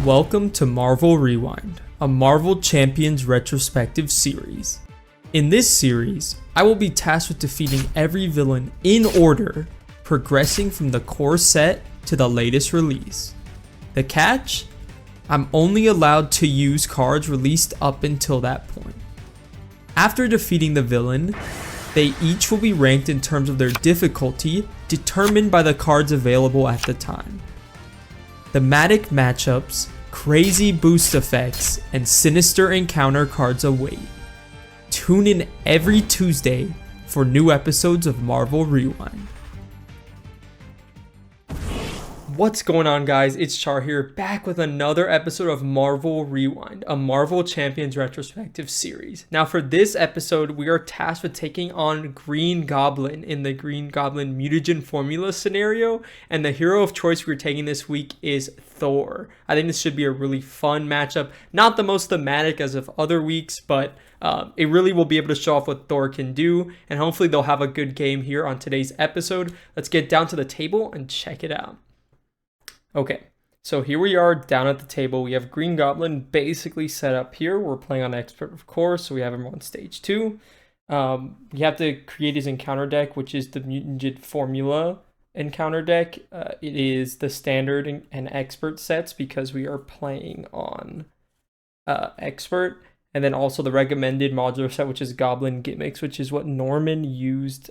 Welcome to Marvel Rewind, a Marvel Champions retrospective series. In this series, I will be tasked with defeating every villain in order, progressing from the core set to the latest release. The catch? I'm only allowed to use cards released up until that point. After defeating the villain, they each will be ranked in terms of their difficulty, determined by the cards available at the time. Thematic matchups, crazy boost effects, and sinister encounter cards await. Tune in every Tuesday for new episodes of Marvel Rewind. What's going on, guys? It's Char here, back with another episode of Marvel Rewind, a Marvel Champions retrospective series. Now for this episode, we are tasked with taking on Green Goblin in the Green Goblin Mutagen Formula scenario, and the hero of choice we're taking this week is Thor. I think this should be a really fun matchup. Not the most thematic as of other weeks, but it really will be able to show off what Thor can do, and hopefully they'll have a good game here on today's episode. Let's get down to the table and check it out. Okay, so here we are down at the table. We have Green Goblin basically set up here. We're playing on Expert, of course, so we have him on stage 2. You have to create his encounter deck, which is the Mutagen Formula encounter deck. It is the standard and expert sets because we are playing on Expert. And then also the recommended modular set, which is Goblin Gimmicks, which is what Norman used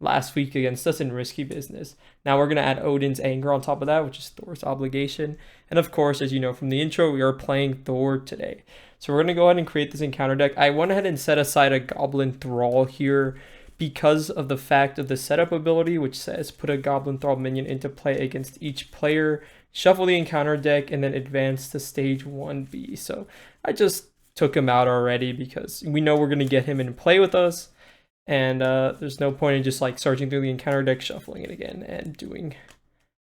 last week against us in Risky Business. Now we're going to add Odin's Anger on top of that, which is Thor's Obligation. And of course, as you know from the intro, we are playing Thor today. So we're going to go ahead and create this encounter deck. I went ahead and set aside a Goblin Thrall here because of the fact of the setup ability, which says put a Goblin Thrall minion into play against each player, shuffle the encounter deck, and then advance to stage 1B. So I just took him out already because we know we're going to get him in play with us. And there's no point in just like searching through the encounter deck, shuffling it again, and doing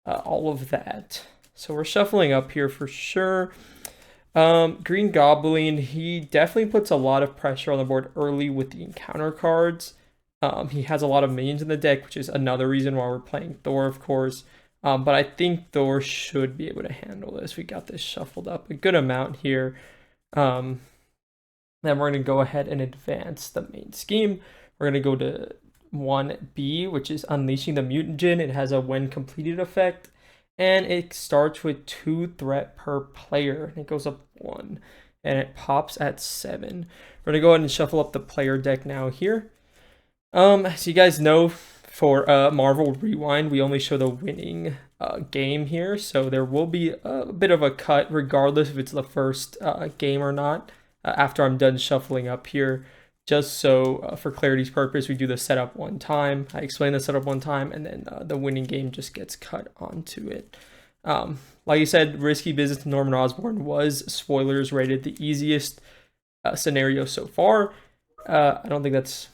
all of that. So we're shuffling up here for sure. Green Goblin, he definitely puts a lot of pressure on the board early with the encounter cards. He has a lot of minions in the deck, which is another reason why we're playing Thor, of course. But I think Thor should be able to handle this. We got this shuffled up a good amount here. Then we're going to go ahead and advance the main scheme. We're going to go to 1B, which is Unleashing the Mutagen. It has a when completed effect, and it starts with 2 threat per player, and it goes up 1, and it pops at 7. We're going to go ahead and shuffle up the player deck now here. As you guys know, for Marvel Rewind, we only show the winning game here, so there will be a bit of a cut regardless if it's the first game or not after I'm done shuffling up here. Just so for clarity's purpose, we do the setup one time. I explain the setup one time, and then the winning game just gets cut onto it. Like I said, Risky Business Norman Osborn was, spoilers, rated the easiest scenario so far. I don't think that's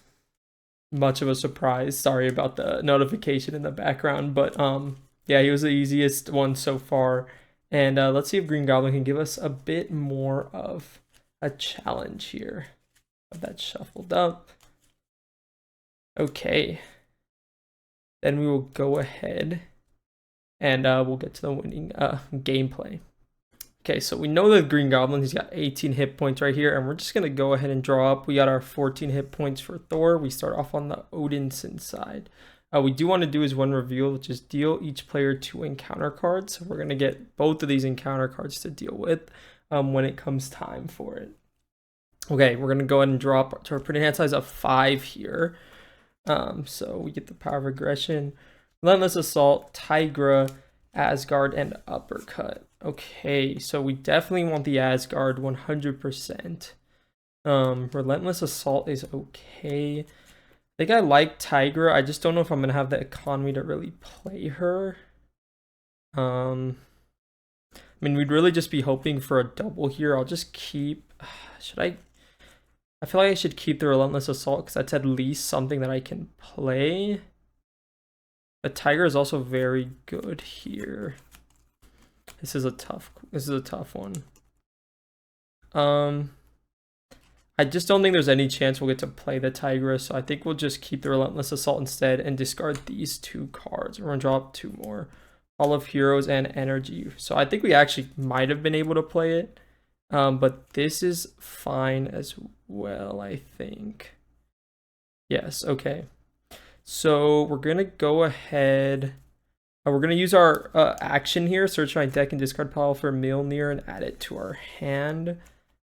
much of a surprise. Sorry about the notification in the background, but yeah, he was the easiest one so far. And let's see if Green Goblin can give us a bit more of a challenge here. That shuffled up. Okay, then we will go ahead and we'll get to the winning gameplay. Okay, so we know that Green Goblin, he's got 18 hit points right here, and we're just gonna go ahead and draw up. We got our 14 hit points for Thor. We start off on the Odinson side. We do want to do is one reveal, which is deal each player 2 encounter cards. So we're gonna get both of these encounter cards to deal with when it comes time for it. Okay, we're going to go ahead and drop to our pretty hand size of 5 here. So we get the Power of Aggression, Relentless Assault, Tigra, Asgard, and Uppercut. Okay, so we definitely want the Asgard 100%. Relentless Assault is okay. I think I like Tigra. I just don't know if I'm going to have the economy to really play her. I mean, we'd really just be hoping for a double here. I'll just keep... Should I feel like I should keep the Relentless Assault because that's at least something that I can play. But Tiger is also very good here. This is a tough one. I just don't think there's any chance we'll get to play the Tigra, so I think we'll just keep the Relentless Assault instead and discard these 2 cards. We're gonna draw up 2 more. Hall of Heroes and Energy. So I think we actually might have been able to play it. But this is fine as well, I think. Yes, okay. So we're going to go ahead. We're going to use our action here, search my deck and discard pile for Mjolnir and add it to our hand.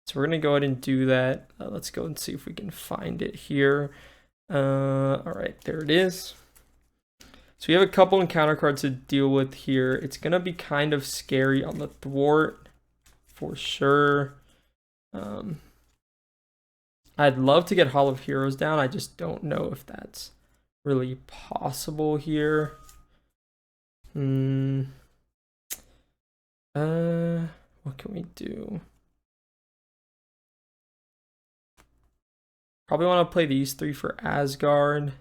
So we're going to go ahead and do that. Let's go and see if we can find it here. All right, there it is. So we have a couple encounter cards to deal with here. It's going to be kind of scary on the thwart for sure. I'd love to get Hall of Heroes down. I just don't know if that's really possible here. What can we do? Probably want to play these 3 for Asgard.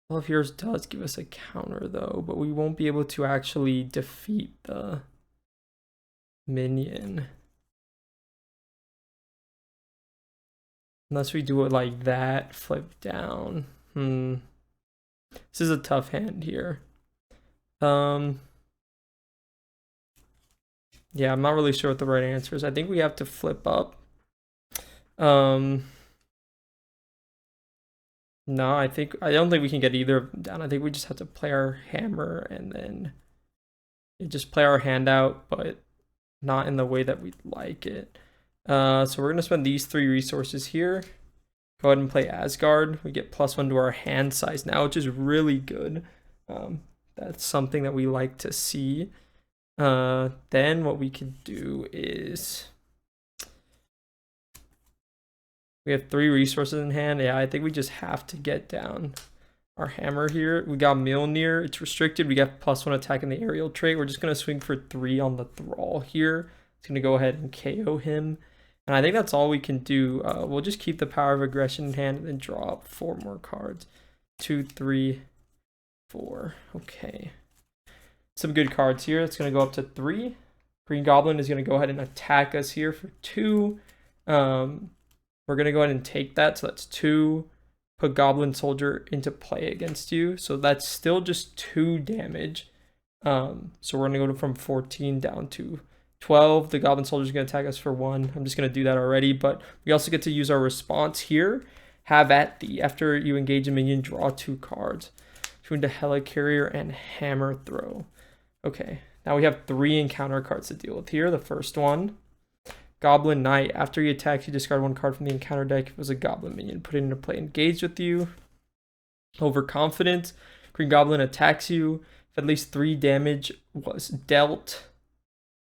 Hall of Heroes does give us a counter though, but we won't be able to actually defeat the minion. Unless we do it like that, flip down. This is a tough hand here. Yeah, I'm not really sure what the right answer is. I think we have to flip up. No, I don't think we can get either of them down. I think we just have to play our hammer and then just play our hand out, but not in the way that we'd like it. So we're gonna spend these 3 resources here. Go ahead and play Asgard. We get +1 to our hand size now, which is really good. That's something that we like to see. Then what we could do is we have 3 resources in hand. Yeah, I think we just have to get down our hammer here. We got Mjolnir. It's restricted. We got +1 attack in the aerial trait. We're just going to swing for 3 on the Thrall here. It's going to go ahead and KO him. And I think that's all we can do. We'll just keep the power of aggression in hand and then draw up 4 more cards. 2, 3, 4. Okay. Some good cards here. It's going to go up to 3. Green Goblin is going to go ahead and attack us here for 2. We're going to go ahead and take that. So that's 2. Put Goblin Soldier into play against you. So that's still just 2 damage. So we're going to go from 14 down to 12. The Goblin Soldier is going to attack us for 1. I'm just going to do that already. But we also get to use our response here. Have at thee. After you engage a minion, draw 2 cards. Between the Helicarrier and Hammer Throw. Okay, now we have 3 encounter cards to deal with here. The first one, Goblin Knight. After he attacks, you discard 1 card from the encounter deck. If it was a Goblin minion, put it into play. Engaged with you. Overconfident. Green Goblin attacks you. If at least 3 damage was dealt,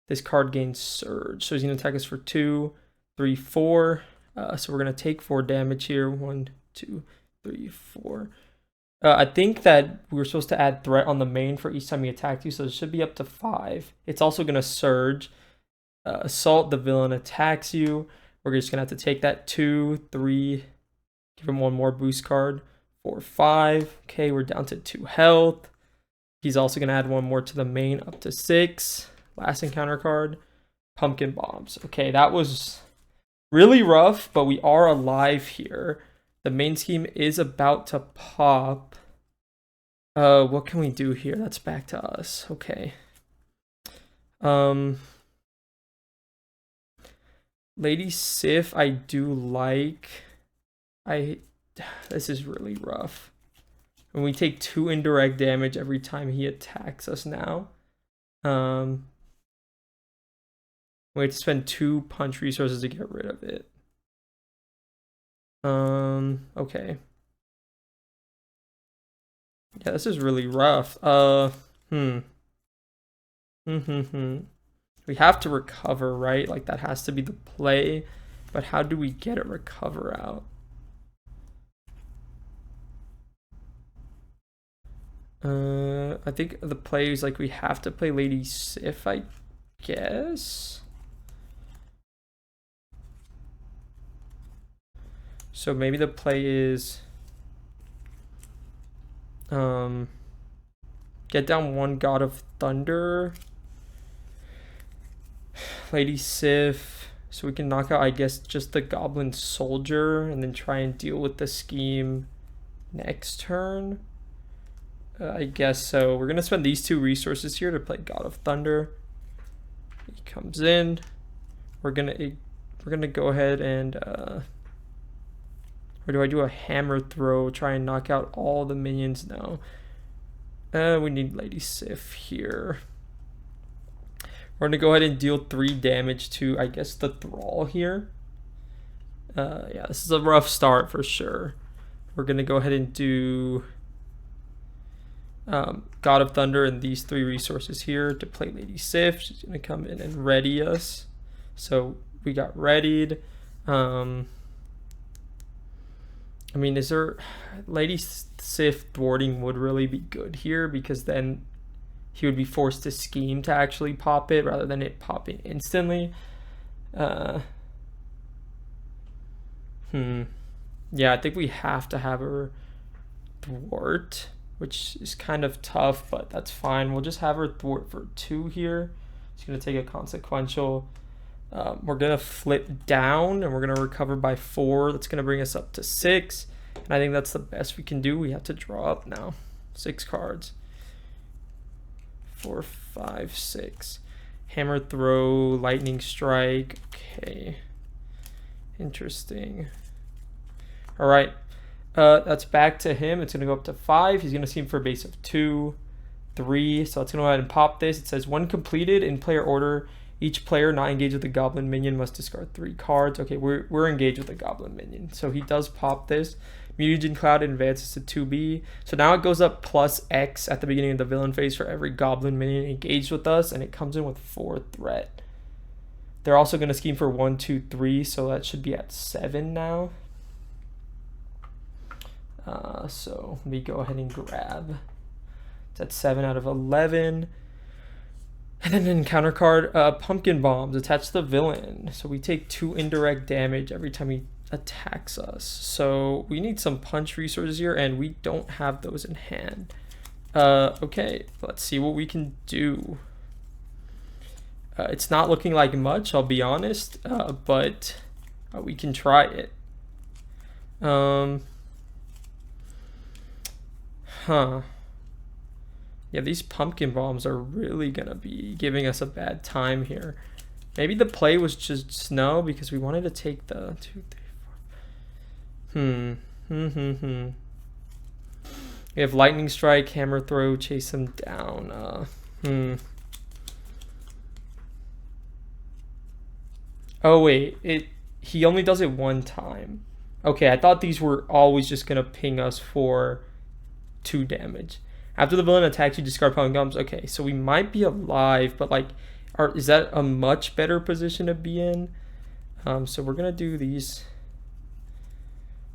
this card gains Surge. So he's going to attack us for 2, 3, 4. So we're going to take 4 damage here. 1, 2, 3, 4. I think that we were supposed to add threat on the main for each time he attacked you, so it should be up to 5. It's also going to surge. Assault, the villain attacks you. We're just going to have to take that 2, 3, give him 1 more boost card. 4, 5. Okay, we're down to 2 health. He's also going to add 1 more to the main, up to 6. Last encounter card, Pumpkin Bombs. Okay, that was really rough, but we are alive here. The main scheme is about to pop. What can we do here? That's back to us. Okay. Lady Sif, I do like. This is really rough. And we take 2 indirect damage every time he attacks us now. We have to spend 2 punch resources to get rid of it. Okay. Yeah, this is really rough. We have to recover, right? Like, that has to be the play. But how do we get a recover out? I think the play is like we have to play Lady Sif, I guess. So maybe the play is get down 1 God of Thunder, Lady Sif, so we can knock out, I guess, just the Goblin Soldier and then try and deal with the scheme next turn. I guess so. We're gonna spend these 2 resources here to play God of Thunder. He comes in. We're gonna go ahead and or do I do a hammer throw? Try and knock out all the minions now. We need Lady Sif here. We're gonna go ahead and deal 3 damage to, I guess, the Thrall here. Yeah, this is a rough start for sure. We're gonna go ahead and do God of Thunder and these 3 resources here to play Lady Sif. She's gonna come in and ready us. So we got readied. I mean, is there Lady Sif thwarting would really be good here, because then he would be forced to scheme to actually pop it rather than it popping instantly. Yeah, I think we have to have her thwart, which is kind of tough, but that's fine. We'll just have her thwart for 2 here. She's gonna take a consequential. We're gonna flip down and we're gonna recover by 4. That's gonna bring us up to 6. And I think that's the best we can do. We have to draw up now. 6 cards. 4, 5, 6. Hammer throw, lightning strike. Okay. Interesting. All right. That's back to him. It's gonna go up to 5. He's gonna scheme for a base of 2, 3. So let's go ahead and pop this. It says when completed in player order, each player not engaged with the goblin minion must discard 3 cards. Okay, we're engaged with the goblin minion. So he does pop this. Mutagen Cloud advances to 2B. So now it goes up plus X at the beginning of the villain phase for every goblin minion engaged with us, and it comes in with 4 threat. They're also going to scheme for 1, 2, 3, so that should be at 7 now. So let me go ahead and grab. It's at 7 out of 11. And then in counter card, Pumpkin Bombs attached to the villain. So we take 2 indirect damage every time he attacks us. So we need some punch resources here, and we don't have those in hand. Okay, let's see what we can do. It's not looking like much, I'll be honest, but we can try it. Yeah, these pumpkin bombs are really gonna be giving us a bad time here. Maybe the play was just snow because we wanted to take the 2, 3, 4. We have lightning strike, hammer throw, chase him down. Oh wait, he only does it 1 time. Okay, I thought these were always just gonna ping us for 2 damage. After the villain attacks, you discard pumpkin bombs. Okay, so we might be alive, but like, is that a much better position to be in? So we're gonna do these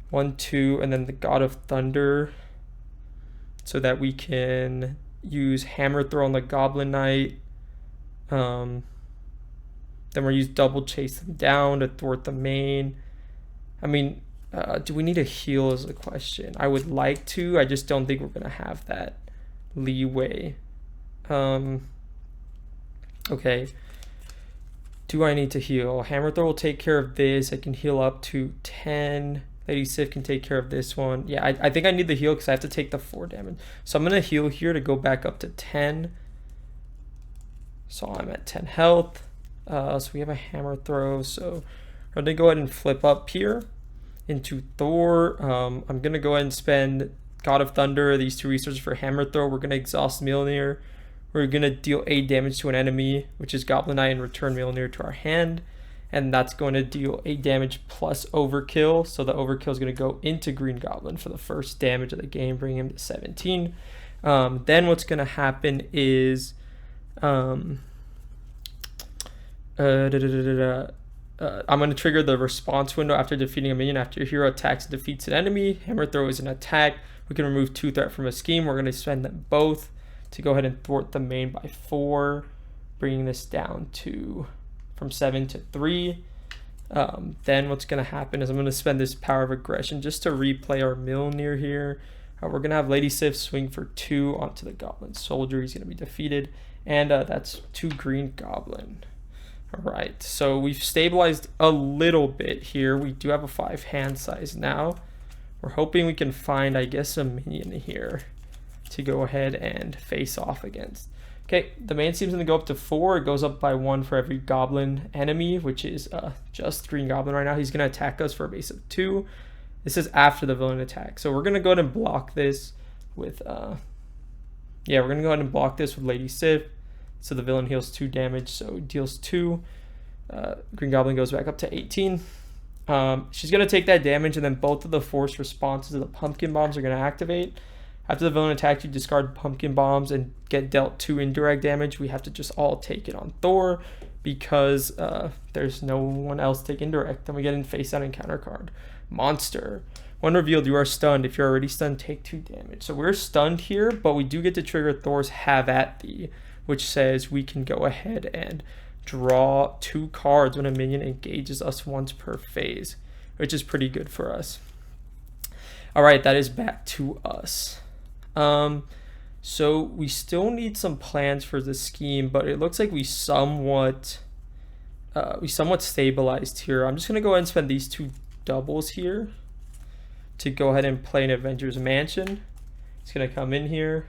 1, 2, and then the God of Thunder, so that we can use hammer throw on the Goblin Knight. Then we'll use double chase them down to thwart the main. I mean, do we need a heal is the question. I would like to. I just don't think we're gonna have that leeway. Okay. Do I need to heal? Hammer throw will take care of this. I can heal up to 10. Lady Sif can take care of this one. Yeah, I think I need the heal because I have to take the 4 damage. So I'm gonna heal here to go back up to 10. So I'm at 10 health. So we have a hammer throw. So we're gonna go ahead and flip up here into Thor. I'm gonna go ahead and spend God of Thunder, these 2 resources for hammer throw. We're gonna exhaust Mjolnir. We're gonna deal 8 damage to an enemy, which is Goblin Eye, and return Mjolnir to our hand. And that's going to deal 8 damage plus overkill. So the overkill is gonna go into Green Goblin for the first damage of the game, bring him to 17. Then what's gonna happen is I'm going to trigger the response window after defeating a minion. After your hero attacks and defeats an enemy, hammer throw is an attack. We can remove 2 threat from a scheme. We're going to spend them both to go ahead and thwart the main by 4, bringing this down to from 7 to 3. Then what's going to happen is I'm going to spend this power of aggression just to replay our Mjolnir here. We're going to have Lady Sif swing for 2 onto the Goblin Soldier. He's going to be defeated. And that's 2 Green Goblin. All right, so we've stabilized a little bit here. We do have a 5 hand size now. We're hoping we can find, I guess, a minion here to go ahead and face off against. Okay, the main team's gonna go up to 4. It goes up by 1 for every goblin enemy, which is just Green Goblin right now. He's gonna attack us for a base of 2. This is after the villain attack. So we're gonna go ahead and block this with yeah, we're gonna go ahead and block this with Lady Sif. So the villain heals 2 damage, so deals 2. Green Goblin goes back up to 18. She's gonna take that damage, and then both of the forced responses of the pumpkin bombs are gonna activate. After the villain attacks, you discard pumpkin bombs and get dealt 2 indirect damage. We have to just all take it on Thor because there's no one else to take indirect. Then we get in face down encounter card. Monster. When revealed, you are stunned. If you're already stunned, take 2 damage. So we're stunned here, but we do get to trigger Thor's Have at Thee, which says we can go ahead and draw 2 cards when a minion engages us once per phase, which is pretty good for us. All right, that is back to us. So we still need some plans for the scheme, but it looks like we somewhat stabilized here. I'm just gonna go ahead and spend these 2 doubles here to go ahead and play an Avengers Mansion. It's gonna come in here.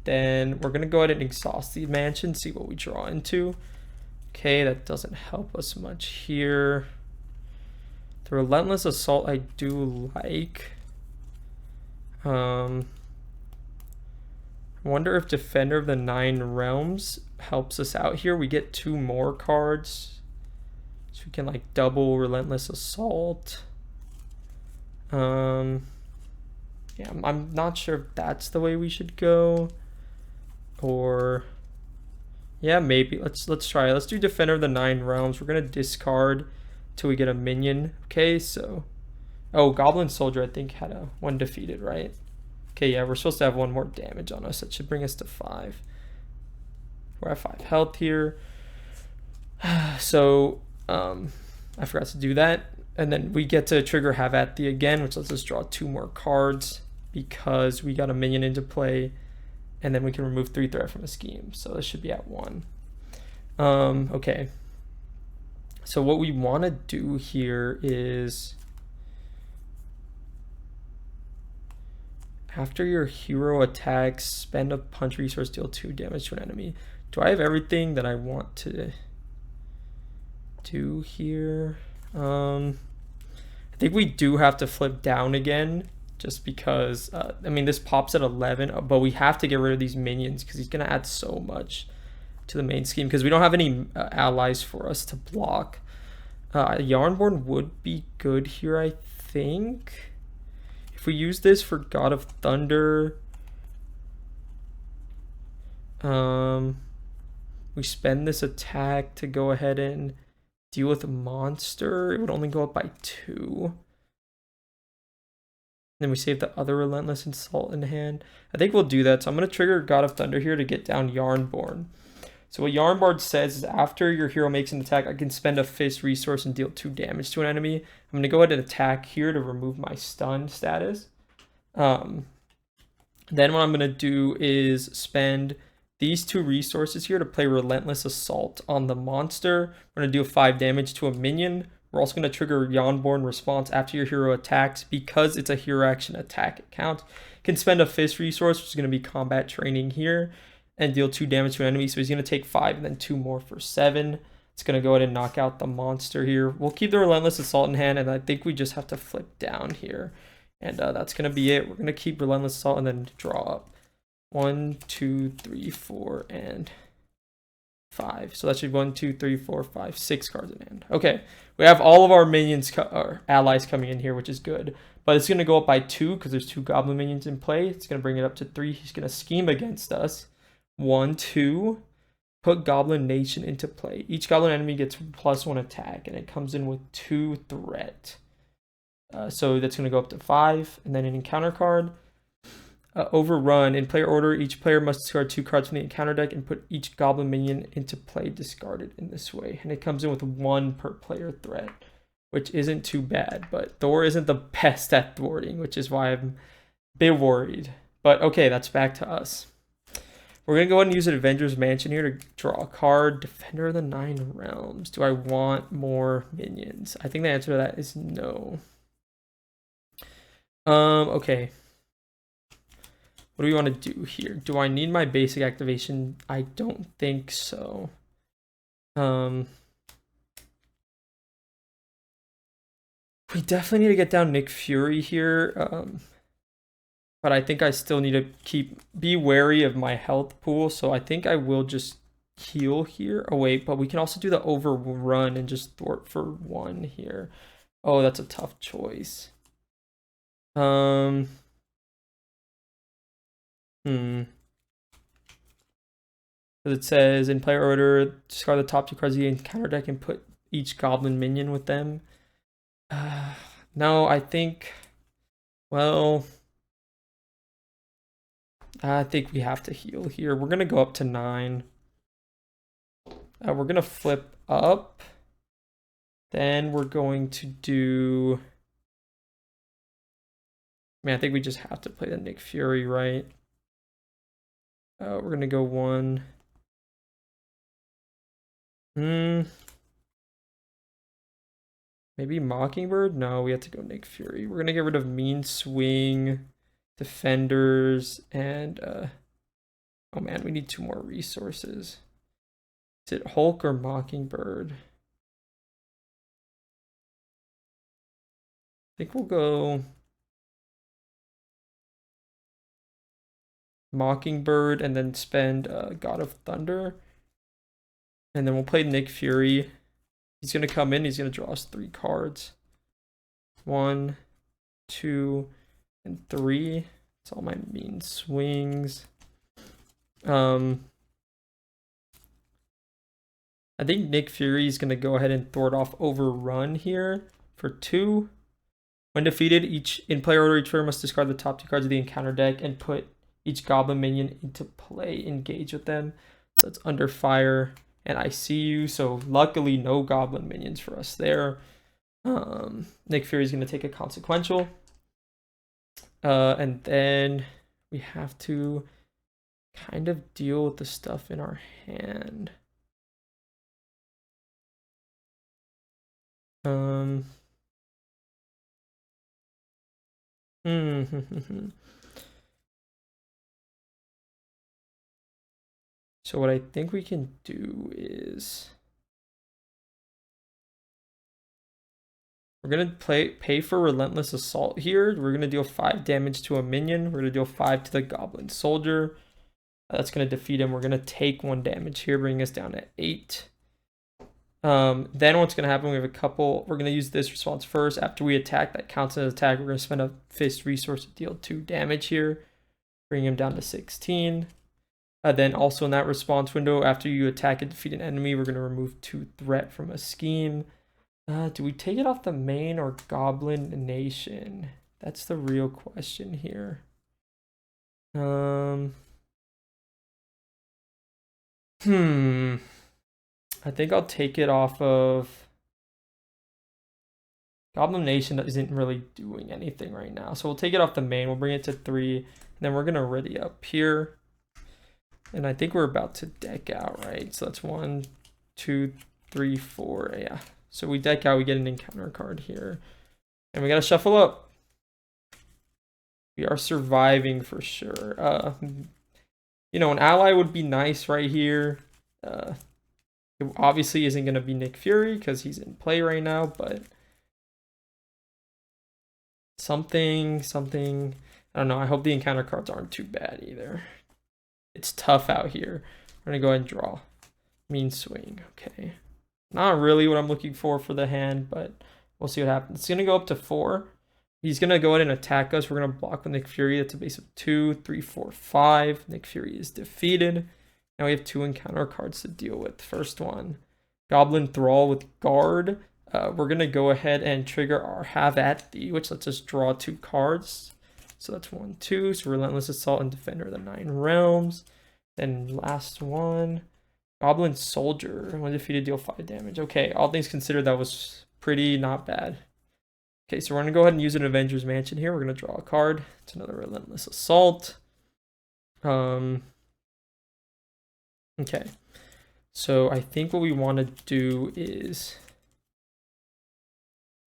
Then we're gonna go ahead and exhaust the mansion, see what we draw into. Okay, that doesn't help us much here. The Relentless Assault I do like. I wonder if Defender of the 9 Realms helps us out here. We get 2 more cards, so we can like double Relentless Assault. Yeah, I'm not sure if that's the way we should go, or yeah, maybe let's try it. Let's do Defender of the 9 Realms. We're gonna discard till we get a minion. Okay, so oh, Goblin Soldier I think had a 1 defeated, right? Okay, yeah, we're supposed to have 1 more damage on us. That should bring us to 5. We're at 5 health here. So I forgot to do that. And then we get to trigger Have at Thee again, which lets us draw 2 more cards because we got a minion into play. And then we can remove 3 threat from a scheme. So this should be at 1. Okay. So what we want to do here is, after your hero attacks, spend a punch resource, deal 2 damage to an enemy. Do I have everything that I want to do here? I think we do have to flip down again, just because, I mean, this pops at 11, but we have to get rid of these minions because he's going to add so much to the main scheme because we don't have any allies for us to block. Yarnborn would be good here, I think. If we use this for God of Thunder, we spend this attack to go ahead and deal with a monster. It would only go up by 2. Then we save the other Relentless Assault in hand. I think we'll do that. So I'm going to trigger God of Thunder here to get down Yarnborn. So what Yarnborn says is after your hero makes an attack, I can spend a fist resource and deal 2 damage to an enemy. I'm going to go ahead and attack here to remove my stun status. Then what I'm going to do is spend these 2 resources here to play Relentless Assault on the monster. We're going to do 5 damage to a minion. We're also going to trigger Yarnborn response after your hero attacks. Because it's a hero action attack, it counts. You can spend a fist resource, which is going to be combat training here, and deal 2 damage to an enemy. So he's going to take 5 and then 2 more for 7. It's going to go ahead and knock out the monster here. We'll keep the Relentless Assault in hand, and I think we just have to flip down here. And that's going to be it. We're going to keep Relentless Assault and then draw up 1, 2, 3, 4, and 5. So that should be 1, 2, 3, 4, 5, 6 cards in hand. Okay, we have all of our minions or allies coming in here, which is good. But it's going to go up by 2 because there's 2 goblin minions in play. It's going to bring it up to 3. He's going to scheme against us. 1, 2. Put Goblin Nation into play. Each goblin enemy gets +1 attack, and it comes in with 2 threat. So that's going to go up to 5. And then an encounter card. Overrun. In player order, each player must discard 2 cards from the encounter deck and put each goblin minion into play discarded in this way. And it comes in with 1 per player threat, which isn't too bad. But Thor isn't the best at thwarting, which is why I'm a bit worried. But okay, that's back to us. We're going to go ahead and use an Avengers Mansion here to draw a card. Defender of the 9 Realms. Do I want more minions? I think the answer to that is no. Okay. What do we want to do here? Do I need my basic activation? I don't think so. We definitely need to get down Nick Fury here. But I think I still need to be wary of my health pool. So I think I will just heal here. Oh wait, but we can also do the overrun and just thwart for 1 here. Oh, that's a tough choice. It says in player order, discard the top 2 cards of the encounter deck and put each goblin minion with them. No, I think, well, I think we have to heal here. We're going to go up to 9. We're going to flip up. Then we're going to do... Man, I think we just have to play the Nick Fury, right? We're going to go 1. Maybe Mockingbird? No, we have to go Nick Fury. We're going to get rid of Mean Swing, Defenders, and... oh man, we need 2 more resources. Is it Hulk or Mockingbird? I think we'll go... Mockingbird and then spend God of Thunder. And then we'll play Nick Fury. He's going to come in. He's going to draw us 3 cards. 1, 2, and 3. That's all my mean swings. I think Nick Fury is going to go ahead and thwart off Overrun here for 2. When defeated, each in player order, each player must discard the top 2 cards of the encounter deck and put each goblin minion into play. Engage with them. So it's Under Fire and I See You. So luckily, no goblin minions for us there. Nick Fury is going to take a consequential. And then we have to kind of deal with the stuff in our hand. So what I think we can do is we're gonna pay for Relentless Assault here. We're gonna deal 5 damage to a minion. We're gonna deal 5 to the Goblin Soldier. That's gonna defeat him. We're gonna take 1 damage here, bringing us down to 8. Then what's gonna happen? We have a couple. We're gonna use this response first. After we attack, that counts as an attack. We're gonna spend a fist resource to deal 2 damage here, bring him down to 16. Then also in that response window, after you attack and defeat an enemy, we're gonna remove 2 threat from a scheme. Do we take it off the main or Goblin Nation? That's the real question here. I think I'll take it off of Goblin Nation. That isn't really doing anything right now. So we'll take it off the main. We'll bring it to 3. And then we're going to ready up here. And I think we're about to deck out, right? So that's 1, 2, 3, 4. Yeah. So we deck out. We get an encounter card here. And we got to shuffle up. We are surviving for sure. You know, an ally would be nice right here. It obviously isn't going to be Nick Fury because he's in play right now, but something, I don't know. I hope the encounter cards aren't too bad either. It's tough out here. We're going to go ahead and draw. Mean Swing. Okay. Not really what I'm looking for the hand, but we'll see what happens. It's going to go up to 4. He's going to go ahead and attack us. We're going to block with Nick Fury. That's a base of 2, 3, 4, 5. Nick Fury is defeated. Now we have 2 encounter cards to deal with. First one, Goblin Thrall with Guard. We're going to go ahead and trigger our Have at Thee, which lets us draw 2 cards. So that's 1, 2. So Relentless Assault and Defender of the 9 Realms. Then last one, Goblin Soldier. When defeated, deal 5 damage. Okay, all things considered, that was pretty not bad. Okay, so we're going to go ahead and use an Avengers Mansion here. We're going to draw a card. It's another Relentless Assault. Okay, so I think what we want to do is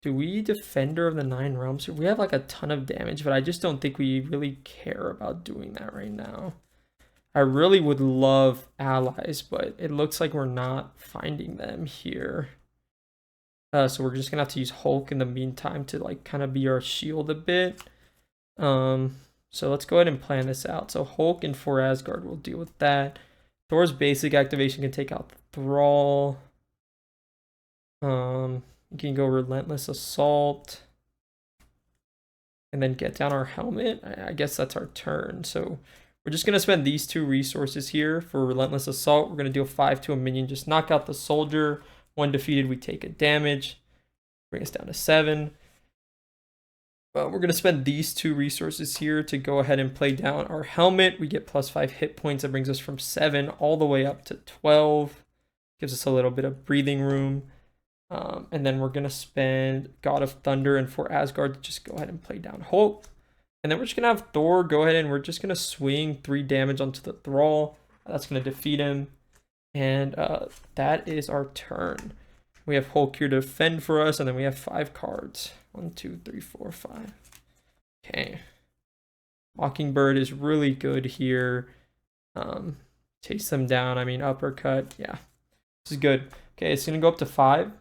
Do we Defender of the Nine Realms? We have like a ton of damage, but I just don't think we really care about doing that right now. I really would love allies, but it looks like we're not finding them here. So we're just gonna have to use Hulk in the meantime to like kind of be our shield a bit. So let's go ahead and plan this out. So Hulk and for Asgard will deal with that. Thor's basic activation can take out the Thrall. You can go Relentless Assault. And then get down our helmet. I guess that's our turn. So we're just going to spend these 2 resources here for Relentless Assault. We're going to deal 5 to a minion. Just knock out the soldier. 1 defeated, we take a damage. Bring us down to 7. We're going to spend these 2 resources here to go ahead and play down our helmet. We get +5 hit points. That brings us from 7 all the way up to 12. Gives us a little bit of breathing room. And then we're going to spend God of Thunder and for Asgard to just go ahead and play down Hulk. And then we're just going to have Thor go ahead and we're just going to swing 3 damage onto the Thrall. That's going to defeat him. And that is our turn. We have Hulk here to defend for us, and then we have 5 cards. 1, 2, 3, 4, 5. Okay. Mockingbird is really good here. Chase them down. I mean, uppercut. Yeah. This is good. Okay, it's going to go up to 5.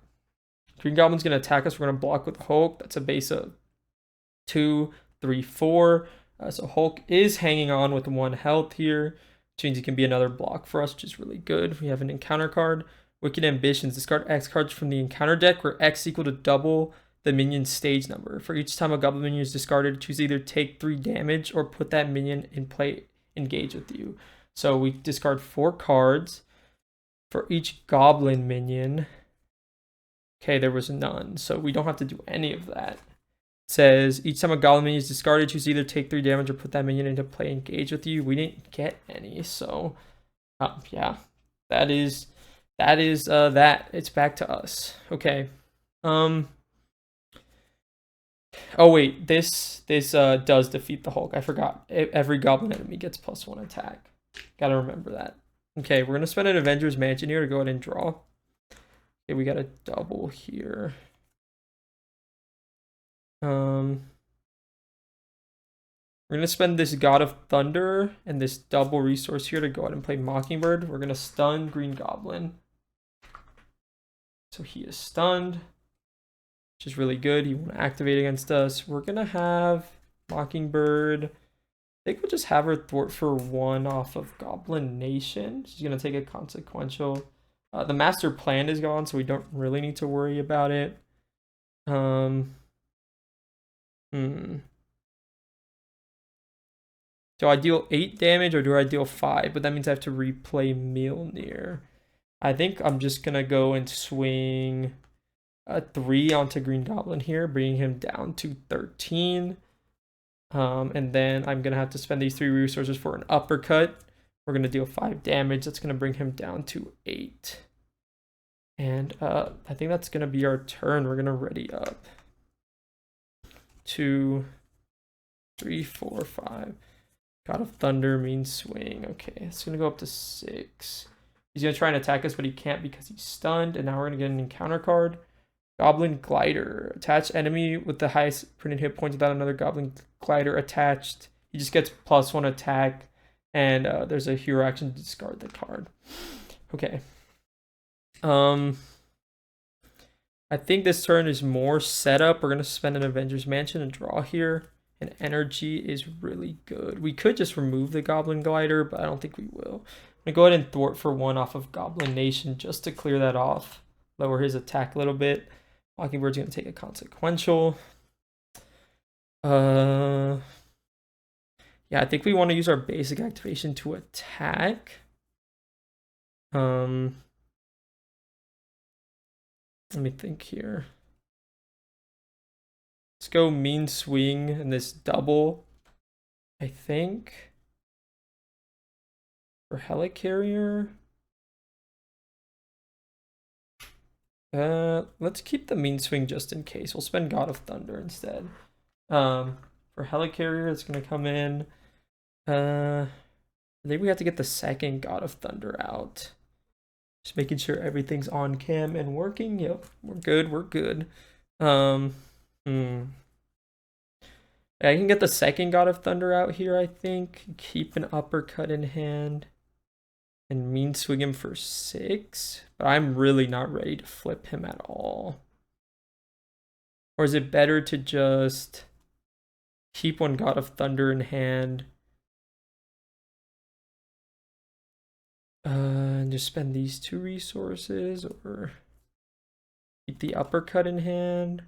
Green Goblin's going to attack us. We're going to block with Hulk. That's a base of 2, 3, 4. So Hulk is hanging on with 1 health here, which means he can be another block for us, which is really good. We have an encounter card. Wicked Ambitions. Discard X cards from the encounter deck where X equal to double the minion's stage number. For each time a goblin minion is discarded, choose either take 3 damage or put that minion in play, engage with you. So we discard 4 cards for each goblin minion. Okay, there was none, so we don't have to do any of that. It says each time a goblin minion is discarded, choose either take 3 damage or put that minion into play, engage with you. We didn't get any, so yeah, that is that. It's back to us. Okay. Oh wait, this does defeat the Hulk. I forgot. Every goblin enemy gets +1 attack. Gotta remember that. Okay, we're gonna spend an Avengers Mansion here to go ahead and draw. Okay, we got a double here. We're gonna spend this God of Thunder and this double resource here to go ahead and play Mockingbird. We're gonna stun Green Goblin. So he is stunned, which is really good. He won't activate against us. We're gonna have Mockingbird. I think we'll just have her thwart for 1 off of Goblin Nation. She's gonna take a consequential. The master plan is gone, so we don't really need to worry about it. Do I deal 8 damage or do I deal 5? But that means I have to replay Mjolnir. I think I'm just gonna go and swing a 3 onto Green Goblin here, bringing him down to 13. And then I'm gonna have to spend these 3 resources for an uppercut. We're gonna deal 5 damage. That's gonna bring him down to 8. And I think that's gonna be our turn. We're gonna ready up. 2, 3, 4, 5. God of Thunder means swing. Okay, it's gonna go up to 6. He's gonna try and attack us, but he can't because he's stunned. And now we're gonna get an encounter card. Goblin Glider. Attach enemy with the highest printed hit points without another Goblin Glider attached. He just gets +1 attack. And there's a hero action to discard the card. Okay. I think this turn is more setup. We're gonna spend an Avengers Mansion and draw here. And energy is really good. We could just remove the Goblin Glider, but I don't think we will. I'm gonna go ahead and thwart for 1 off of Goblin Nation just to clear that off. Lower his attack a little bit. Mockingbird's gonna take a consequential. Yeah, I think we want to use our basic activation to attack. Let me think here. Let's go mean swing and this double, I think. For Helicarrier. Let's keep the mean swing just in case. We'll spend God of Thunder instead. For Helicarrier, it's gonna come in. I think we have to get the second God of Thunder out. Just making sure everything's on cam and working. Yep, we're good. Um, hmm. I can get the second God of Thunder out here, I think. Keep an uppercut in hand. And mean swing him for 6. But I'm really not ready to flip him at all. Or is it better to just keep one God of Thunder in hand? And just spend these 2 resources, or keep the uppercut in hand.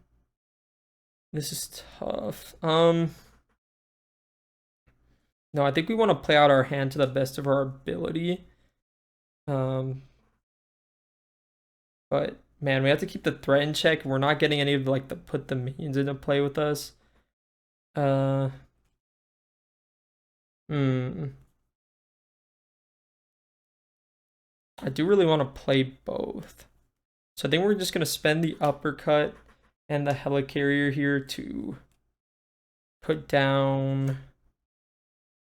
This is tough. No, I think we want to play out our hand to the best of our ability. But man, we have to keep the threat in check. We're not getting any of like the put the minions into play with us. Hmm. I do really want to play both. So I think we're just gonna spend the uppercut and the helicarrier here to put down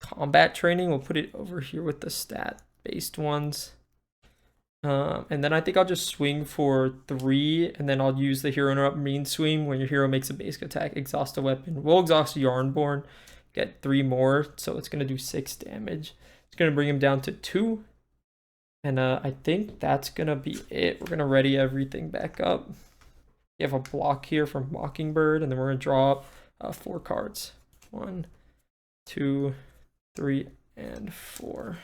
combat training. We'll put it over here with the stat-based ones. And then I think I'll just swing for 3, and then I'll use the hero interrupt mean swing. When your hero makes a basic attack, exhaust a weapon. We'll exhaust Yarnborn, get 3 more, so it's gonna do 6 damage. It's gonna bring him down to 2. And I think that's gonna be it. We're gonna ready everything back up. You have a block here from Mockingbird, and then we're gonna draw up 4 cards. 1, 2, 3, and 4.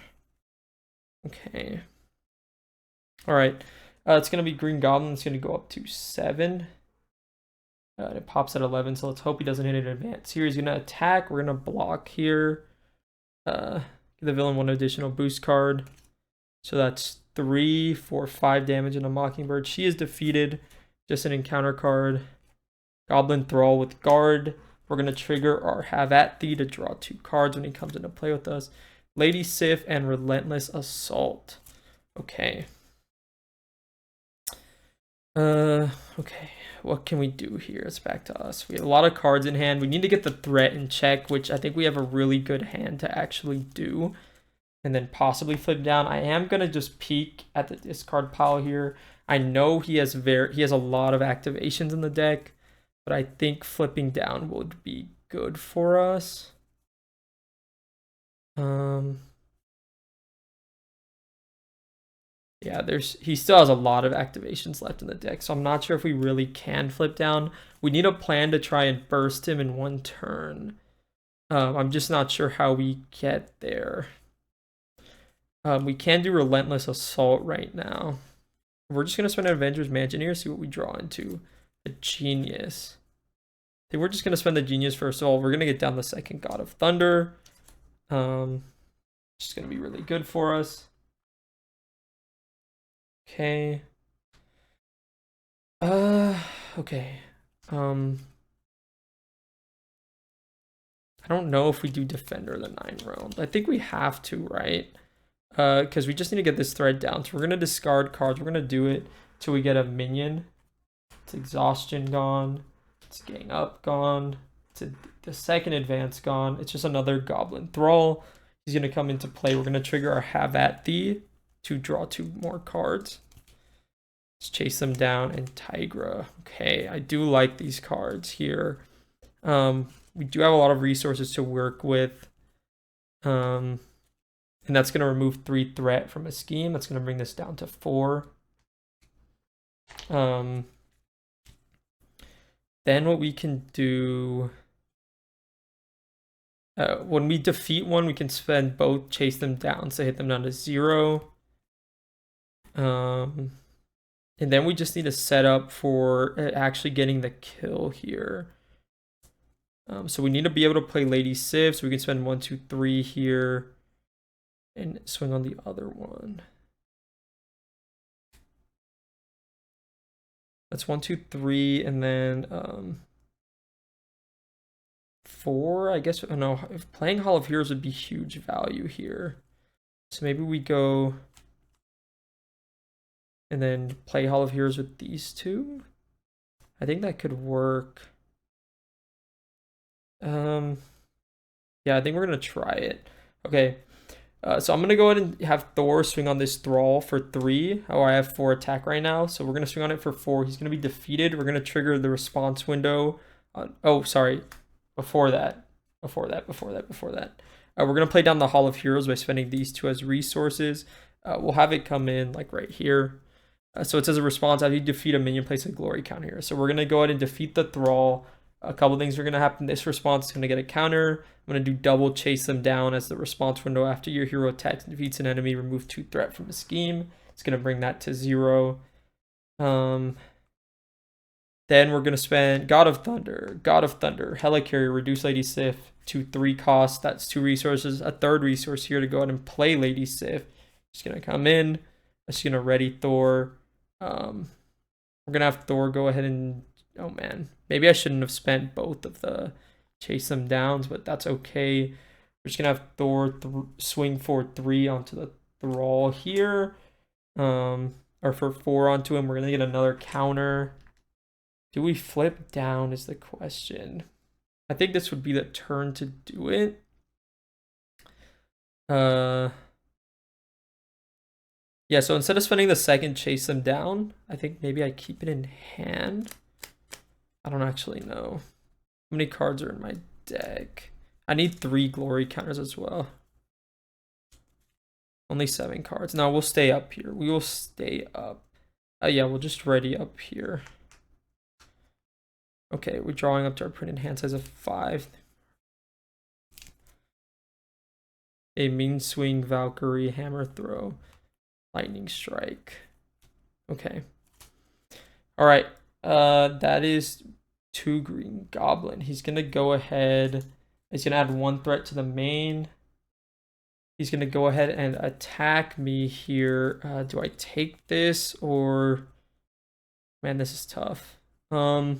Okay. All right. It's gonna be Green Goblin. It's gonna go up to 7. It pops at 11, so let's hope he doesn't hit an advance. Here he's gonna attack. We're gonna block here. Give the villain 1 additional boost card. So that's 3, 4, 5 damage in a Mockingbird. She is defeated. Just an encounter card. Goblin Thrall with guard. We're gonna trigger our Have at Thee to draw 2 cards when he comes into play with us. Lady Sif and Relentless Assault. Okay. Okay. What can we do here? It's back to us. We have a lot of cards in hand. We need to get the threat in check, which I think we have a really good hand to actually do. And then possibly flip down. I am gonna just peek at the discard pile here. I know he has a lot of activations in the deck, but I think flipping down would be good for us. Yeah, he still has a lot of activations left in the deck, so I'm not sure if we really can flip down. We need a plan to try and burst him in 1 turn. I'm just not sure how we get there. We can do Relentless Assault right now. We're just going to spend an Avengers Mansion here, see what we draw into. A Genius. I think we're just going to spend the Genius first of all. We're going to get down the second God of Thunder. Just going to be really good for us. Okay. Okay. I don't know if we do Defender the 9 realms. I think we have to, right? Because we just need to get this thread down. So we're going to discard cards. We're going to do it till we get a minion. It's Exhaustion gone. It's Gang Up gone. It's the second advance gone. It's just another Goblin Thrall. He's going to come into play. We're going to trigger our Have at Thee to draw 2 more cards. Let's chase them down. And Tigra. Okay, I do like these cards here. We do have a lot of resources to work with. And that's going to remove 3 threat from a scheme. That's going to bring this down to 4. Then what we can do... when we defeat one, we can spend both chase them down. So hit them down to 0. And then we just need to set up for actually getting the kill here. So we need to be able to play Lady Sif. So we can spend 1, 2, 3 here. And swing on the other one. That's 1, 2, 3, and then 4. I guess. Oh no, if playing Hall of Heroes would be huge value here. So maybe we go and then play Hall of Heroes with these 2. I think that could work. Yeah, I think we're gonna try it. Okay. So I'm gonna go ahead and have Thor swing on this Thrall for 3. Oh, I have 4 attack right now, so we're gonna swing on it for 4. He's gonna be defeated. We're gonna trigger the response window. Oh, sorry. Before that. We're gonna play down the Hall of Heroes by spending these 2 as resources. We'll have it come in like right here. So it says a response after you defeat a minion, place a glory counter here. So we're gonna go ahead and defeat the Thrall. A couple things are gonna happen. This response is gonna get a counter. I'm gonna do double chase them down as the response window. After your hero attacks and defeats an enemy, remove 2 threat from the scheme. It's gonna bring that to 0. Then we're gonna spend God of Thunder, Helicarrier, reduce Lady Sif to 3 costs. That's 2 resources. A 3rd resource here to go ahead and play Lady Sif. Just gonna come in. Just gonna ready Thor. We're gonna have Thor go ahead and, oh man, maybe I shouldn't have spent both of the chase them downs, but that's okay. We're just gonna have Thor swing for 3 onto the Thrall here, or for 4 onto him. We're gonna get another counter. Do we flip down is the question. I think this would be the turn to do it. Yeah, so instead of spending the 2nd chase them down, I think maybe I keep it in hand. I don't actually know. How many cards are in my deck? I need 3 glory counters as well. Only 7 cards. No, we'll stay up here. We will stay up. Yeah, we'll just ready up here. Okay, we're drawing up to our printed hand size of 5. A mean swing, Valkyrie, hammer throw. Lightning strike. Okay. All right. That is 2 Green Goblin. He's gonna go ahead. He's gonna add 1 threat to the main. He's gonna go ahead and attack me here. Do I take this or? Man, this is tough. I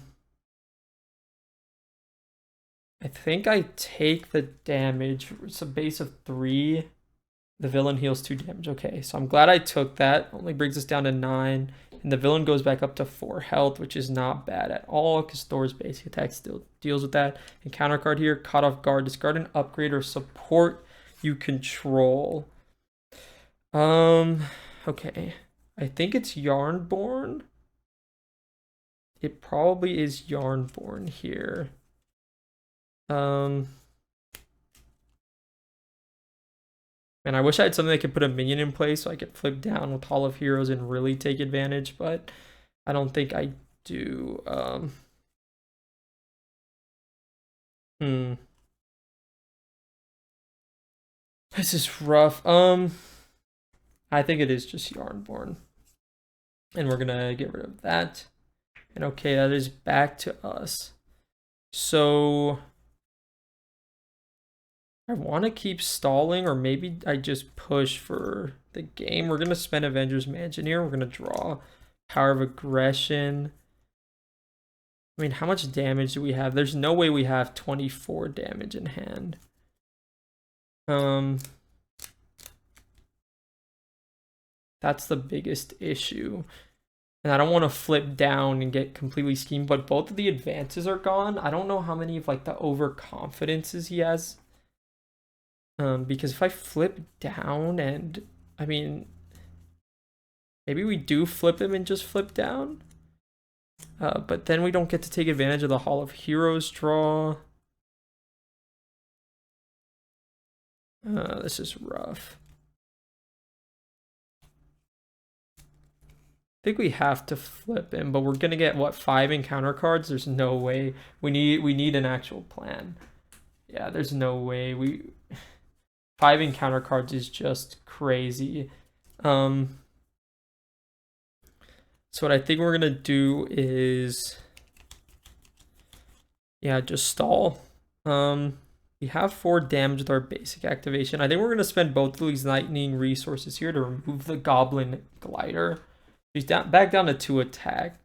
think I take the damage. It's a base of 3. The villain heals 2 damage. Okay, so I'm glad I took that. Only brings us down to 9. And the villain goes back up to 4 health, which is not bad at all because Thor's basic attack still deals with that. And counter card here, caught off guard. Discard an upgrade or support you control. Okay. I think it's Yarnborn. It probably is Yarnborn here. And I wish I had something that could put a minion in place so I could flip down with Hall of Heroes and really take advantage, but I don't think I do. This is rough. I think it is just Yarnborn. And we're gonna get rid of that. And okay, that is back to us. So I want to keep stalling, or maybe I just push for the game. We're going to spend Avengers Mansion here. We're going to draw Power of Aggression. I mean, how much damage do we have? There's no way we have 24 damage in hand. That's the biggest issue. And I don't want to flip down and get completely schemed, but both of the advances are gone. I don't know how many of like the overconfidences he has. Because if I flip down and, I mean, maybe we do flip him and just flip down. But then we don't get to take advantage of the Hall of Heroes draw. This is rough. I think we have to flip him, but we're gonna get what, 5 encounter cards? There's no way. We need an actual plan. Yeah, there's no way. 5 encounter cards is just crazy. So what I think we're gonna do is, yeah, just stall. We have 4 damage with our basic activation. I think we're gonna spend both of these lightning resources here to remove the Goblin Glider. He's back down to 2 attack.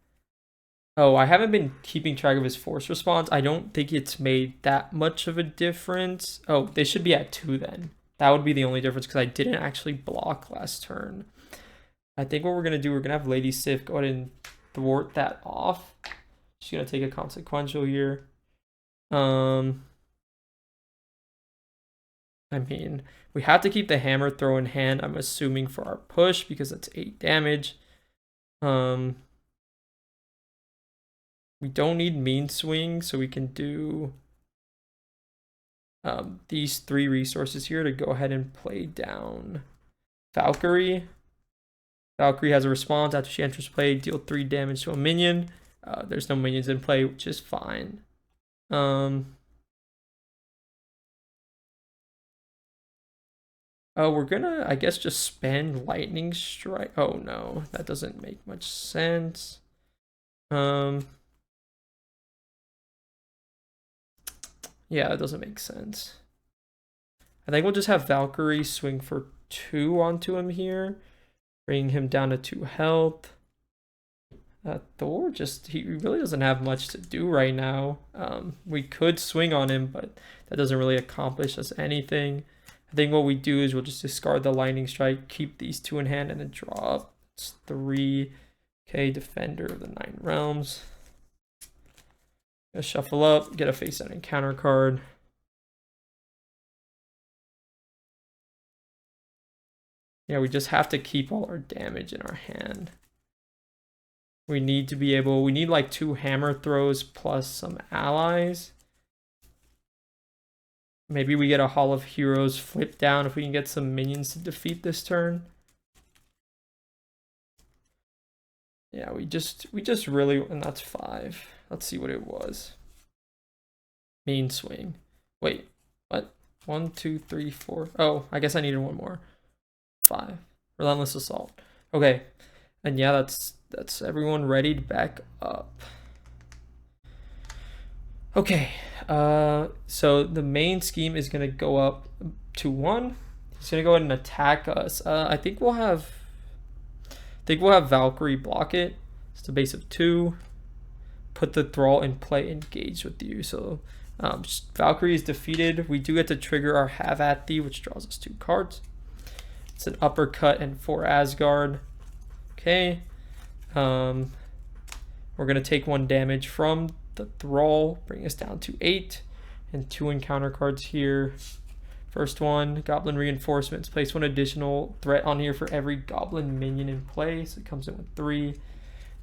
Oh, I haven't been keeping track of his force response. I don't think it's made that much of a difference. Oh, they should be at 2 then. That would be the only difference because I didn't actually block last turn. I think what we're going to do, we're going to have Lady Sif go ahead and thwart that off. She's going to take a consequential here. I mean, we have to keep the hammer throw in hand, I'm assuming, for our push, because that's 8 damage. We don't need mean swing, so we can do these 3 resources here to go ahead and play down Valkyrie. Valkyrie has a response after she enters play, deal 3 damage to a minion. There's no minions in play, which is fine. Oh, we're gonna, I guess, just spend lightning strike. Oh no, that doesn't make much sense. Yeah, that doesn't make sense. I think we'll just have Valkyrie swing for 2 onto him here, bringing him down to 2 health. Thor he really doesn't have much to do right now. We could swing on him, but that doesn't really accomplish us anything. I think what we do is we'll just discard the lightning strike, keep these 2 in hand, and then draw up. It's 3k Defender of the 9 Realms. Gonna shuffle up, get a face out encounter card. Yeah, we just have to keep all our damage in our hand. We need to be able, we need like 2 hammer throws plus some allies. Maybe we get a Hall of Heroes flip down if we can get some minions to defeat this turn. Yeah, we just really, and that's 5. Let's see what it was. Mean swing. Wait, what? 1, 2, 3, 4. Oh, I guess I needed 1 more. 5. Relentless Assault. Okay, and yeah, that's everyone ready to back up. Okay, so the main scheme is gonna go up to 1. He's gonna go ahead and attack us. I think we'll have Valkyrie block it. It's a base of 2. Put the Thrall in play, engaged with you. So Valkyrie is defeated. We do get to trigger our Have at Thee, which draws us 2 cards. It's an uppercut and 4 Asgard. Okay. We're gonna take 1 damage from the Thrall, bring us down to 8, and 2 encounter cards here. First one, Goblin Reinforcements. Place 1 additional threat on here for every Goblin minion in play, so it comes in with 3.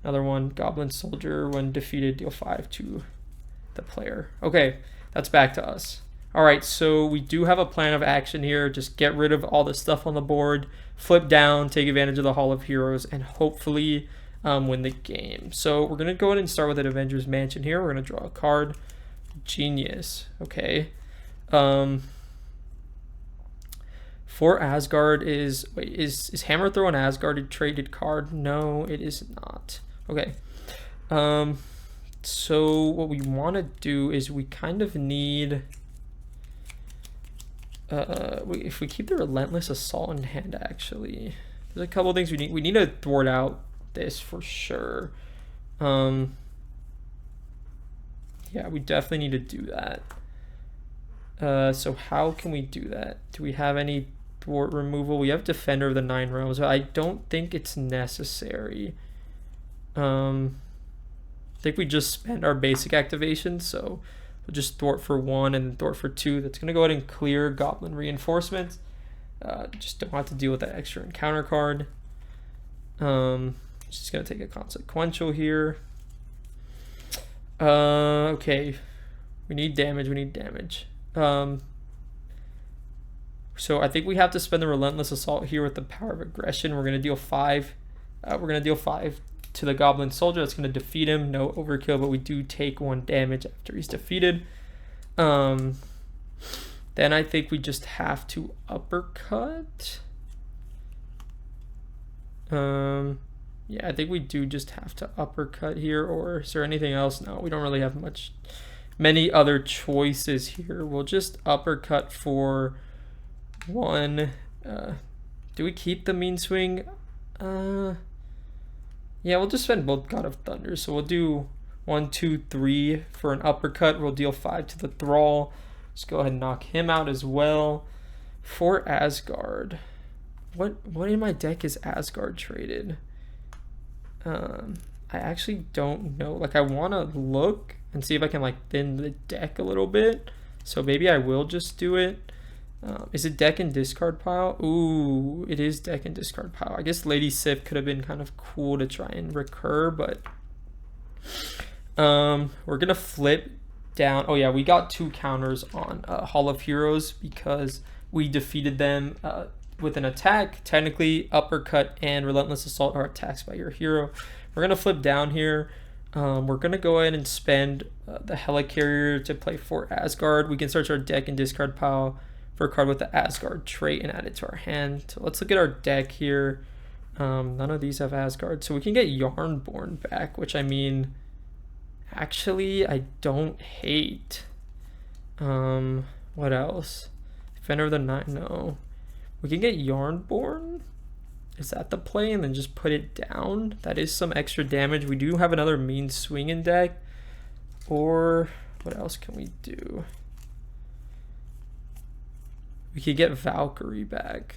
Another one, Goblin Soldier. When defeated, deal 5 to the player. Okay, that's back to us. All right, so we do have a plan of action here. Just get rid of all the stuff on the board, flip down, take advantage of the Hall of Heroes, and hopefully win the game. So we're going to go ahead and start with an Avengers Mansion here. We're going to draw a card. Genius. Okay. For Asgard is Hammer Throw an Asgard a traded card? No, it is not. Okay. So what we want to do is we kind of need if we keep the Relentless Assault in hand, actually there's a couple things we need to thwart out this for sure. Yeah, we definitely need to do that. So how can we do that? Do we have any thwart removal? We have Defender of the 9 Realms, but I don't think it's necessary. I think we just spend our basic activation, so we'll just thwart for 1 and then thwart for 2. That's gonna go ahead and clear Goblin Reinforcements. Just don't have to deal with that extra encounter card. Just gonna take a consequential here. Okay, we need damage. So I think we have to spend the Relentless Assault here with the Power of Aggression. We're gonna deal 5. We're gonna deal 5 to the Goblin Soldier. That's gonna defeat him. No overkill, but we do take 1 damage after he's defeated. Then I think we just have to uppercut. Yeah, I think we do just have to uppercut here, or is there anything else? No, we don't really have many other choices here. We'll just uppercut for 1. Do we keep the mean swing? Yeah, we'll just spend both God of Thunder. So we'll do 1, 2, 3 for an uppercut. We'll deal 5 to the Thrall. Let's go ahead and knock him out as well. For Asgard, what in my deck is Asgard traded? I actually don't know. Like, I want to look and see if I can like thin the deck a little bit. So maybe I will just do it. Is it deck and discard pile? Ooh, it is deck and discard pile. I guess Lady Sif could have been kind of cool to try and recur, but we're gonna flip down. Oh yeah, we got 2 counters on Hall of Heroes because we defeated them with an attack. Technically, uppercut and relentless assault are attacks by your hero. We're gonna flip down here. We're gonna go ahead and spend the Helicarrier to play for Asgard. We can search our deck and discard pile for a card with the Asgard trait and add it to our hand. So let's look at our deck here. None of these have Asgard, so we can get Yarnborn back, which I mean, actually, I don't hate. What else? Defender of the Night, no. We can get Yarnborn. Is that the play? And then just put it down. That is some extra damage. We do have another mean swing in deck. Or what else can we do? We could get Valkyrie back.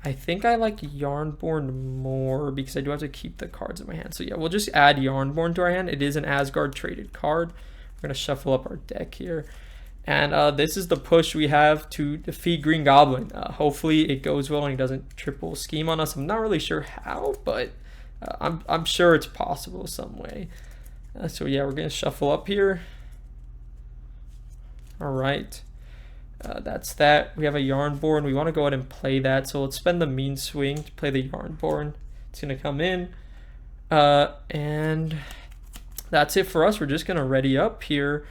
I think I like Yarnborn more because I do have to keep the cards in my hand. So yeah, we'll just add Yarnborn to our hand. It is an Asgard traded card. We're going to shuffle up our deck here. And this is the push we have to defeat Green Goblin. Hopefully it goes well and he doesn't triple scheme on us. I'm not really sure how, but I'm sure it's possible some way. So yeah, we're going to shuffle up here. All right. That's that. We have a Yarnborn. We want to go ahead and play that. So let's spend the mean swing to play the Yarnborn. It's going to come in. And that's it for us. We're just going to ready up here.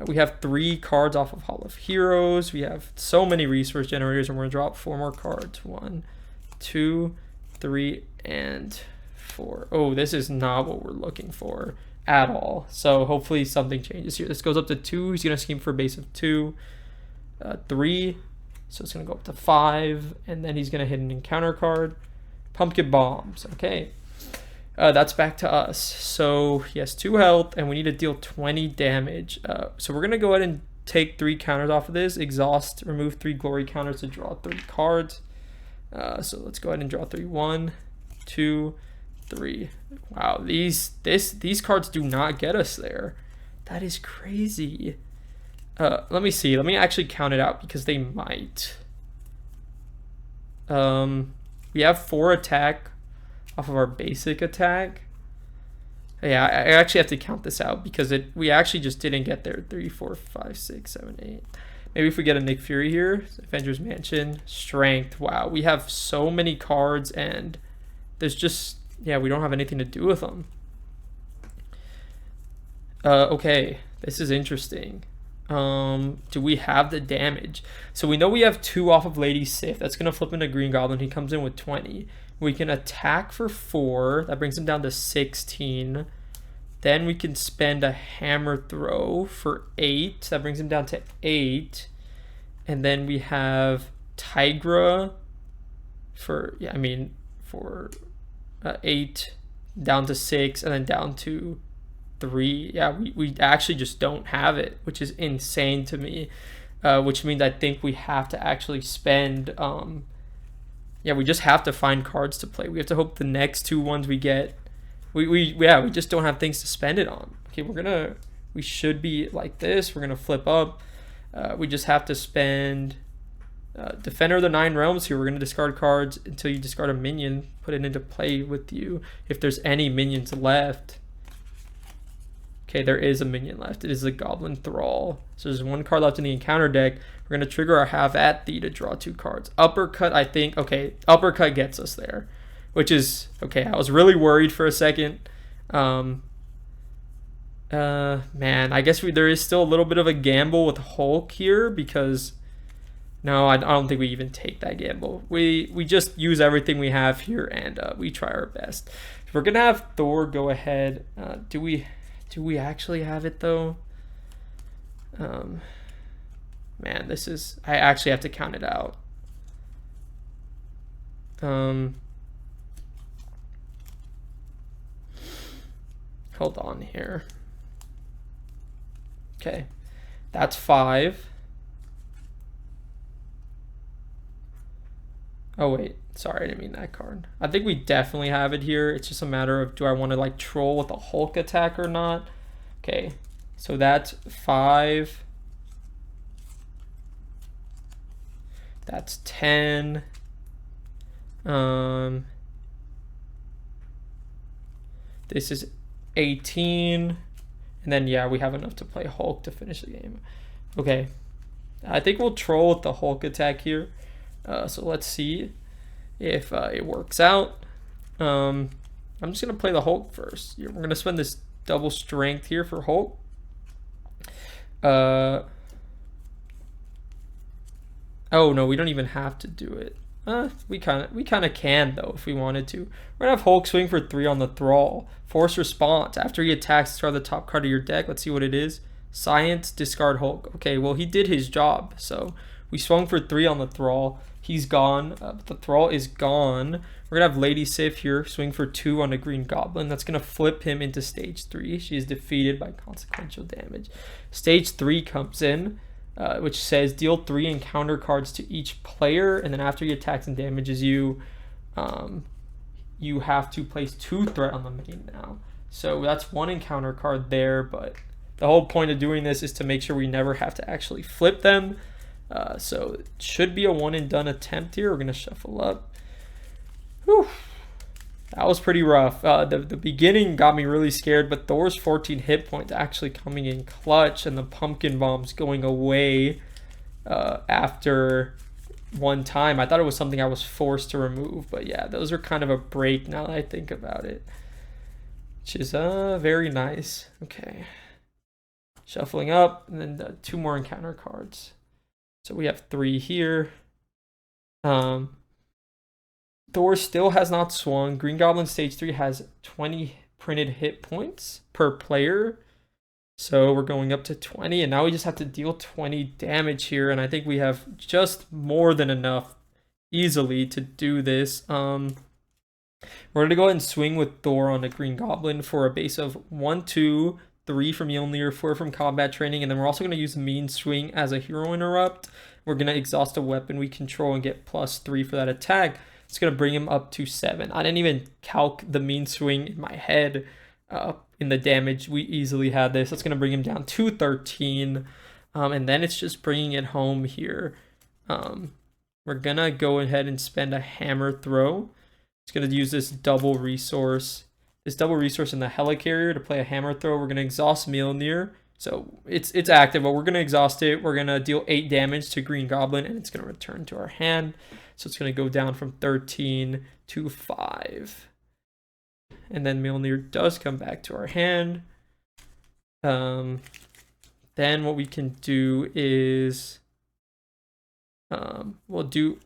We have 3 cards off of Hall of Heroes. We have so many resource generators, and we're going to drop 4 more cards. 1, 2, 3, and 4. Oh, this is not what we're looking for at all. So hopefully something changes here. This goes up to 2. He's going to scheme for a base of 2. 3, so it's going to go up to 5, and then he's going to hit an encounter card. Pumpkin Bombs. Okay, that's back to us. So he has 2 health, and we need to deal 20 damage. So we're going to go ahead and take 3 counters off of this. Exhaust, remove 3 glory counters to draw 3 cards. So let's go ahead and draw 3. 1, 2, 3. Wow, these cards do not get us there. That is crazy. Let me see. Let me actually count it out because they might. We have 4 attack off of our basic attack. Yeah, I actually have to count this out because we actually just didn't get there. 3, 4, 5, 6, 7, 8. Maybe if we get a Nick Fury here, Avengers Mansion, Strength. Wow, we have so many cards and there's just, yeah, we don't have anything to do with them. Okay, this is interesting. Do we have the damage? So we know we have 2 off of Lady Sif. That's gonna flip into Green Goblin. He comes in with 20. We can attack for 4. That brings him down to 16. Then we can spend a hammer throw for 8. That brings him down to 8. And then we have Tigra for, yeah, I mean, for 8, down to 6, and then down to 3. Yeah, we actually just don't have it, which is insane to me. Which means I think we have to actually spend, yeah, we just have to find cards to play. We have to hope the next 2 ones we get, we just don't have things to spend it on. Okay, we should be like this. We're gonna flip up. We just have to spend Defender of the 9 Realms here. We're gonna discard cards until you discard a minion, put it into play with you if there's any minions left. Okay, there is a minion left. It is a Goblin Thrall. So there's 1 card left in the encounter deck. We're going to trigger our Have At Thee to draw 2 cards. Uppercut, I think. Okay, Uppercut gets us there, which is, okay, I was really worried for a second. Man, I guess there is still a little bit of a gamble with Hulk here because, no, I don't think we even take that gamble. We just use everything we have here and we try our best. If we're going to have Thor go ahead, do we actually have it though? Man, this is, I actually have to count it out. Hold on here. Okay, that's 5. Oh wait, sorry, I didn't mean that card. I think we definitely have it here. It's just a matter of, do I want to like troll with a Hulk attack or not? Okay, so that's 5. That's 10. This is 18. And then, yeah, we have enough to play Hulk to finish the game. Okay. I think we'll troll with the Hulk attack here. So let's see if it works out. I'm just going to play the Hulk first. We're going to spend this double strength here for Hulk. Oh, no, we don't even have to do it. We kind of can, though, if we wanted to. We're going to have Hulk swing for 3 on the Thrall. Force response. After he attacks, discard the top card of your deck. Let's see what it is. Science, discard Hulk. Okay, well, he did his job. So we swung for 3 on the Thrall. He's gone. The Thrall is gone. We're going to have Lady Sif here swing for 2 on the Green Goblin. That's going to flip him into stage 3. She is defeated by consequential damage. Stage 3 comes in, which says deal 3 encounter cards to each player. And then after he attacks and damages you, you have to place 2 threat on the main now. So that's 1 encounter card there, but the whole point of doing this is to make sure we never have to actually flip them. So it should be a 1 and done attempt here. We're going to shuffle up. Whew. That was pretty rough. The beginning got me really scared, but Thor's 14 hit points actually coming in clutch, and the pumpkin bombs going away after 1 time. I thought it was something I was forced to remove, but yeah, those are kind of a break now that I think about it, which is very nice. Okay. Shuffling up, and then 2 more encounter cards. So we have 3 here. Thor still has not swung. Green Goblin stage 3 has 20 printed hit points per player. So we're going up to 20, and now we just have to deal 20 damage here, and I think we have just more than enough easily to do this. We're going to go ahead and swing with Thor on the Green Goblin for a base of 1, 2, 3 from Mjolnir, 4 from combat training, and then we're also going to use Mean Swing as a hero interrupt. We're going to exhaust a weapon we control and get +3 for that attack. It's going to bring him up to 7. I didn't even calc the Mean Swing in my head in the damage. We easily had this. It's going to bring him down to 13. And then it's just bringing it home here. We're going to go ahead and spend a hammer throw. It's going to use this double resource. This double resource in the Helicarrier to play a hammer throw. We're going to exhaust Mjolnir. So it's active, but we're going to exhaust it. We're going to deal 8 damage to Green Goblin, and it's going to return to our hand. So it's going to go down from 13 to 5. And then Mjolnir does come back to our hand. Then what we can do is we'll do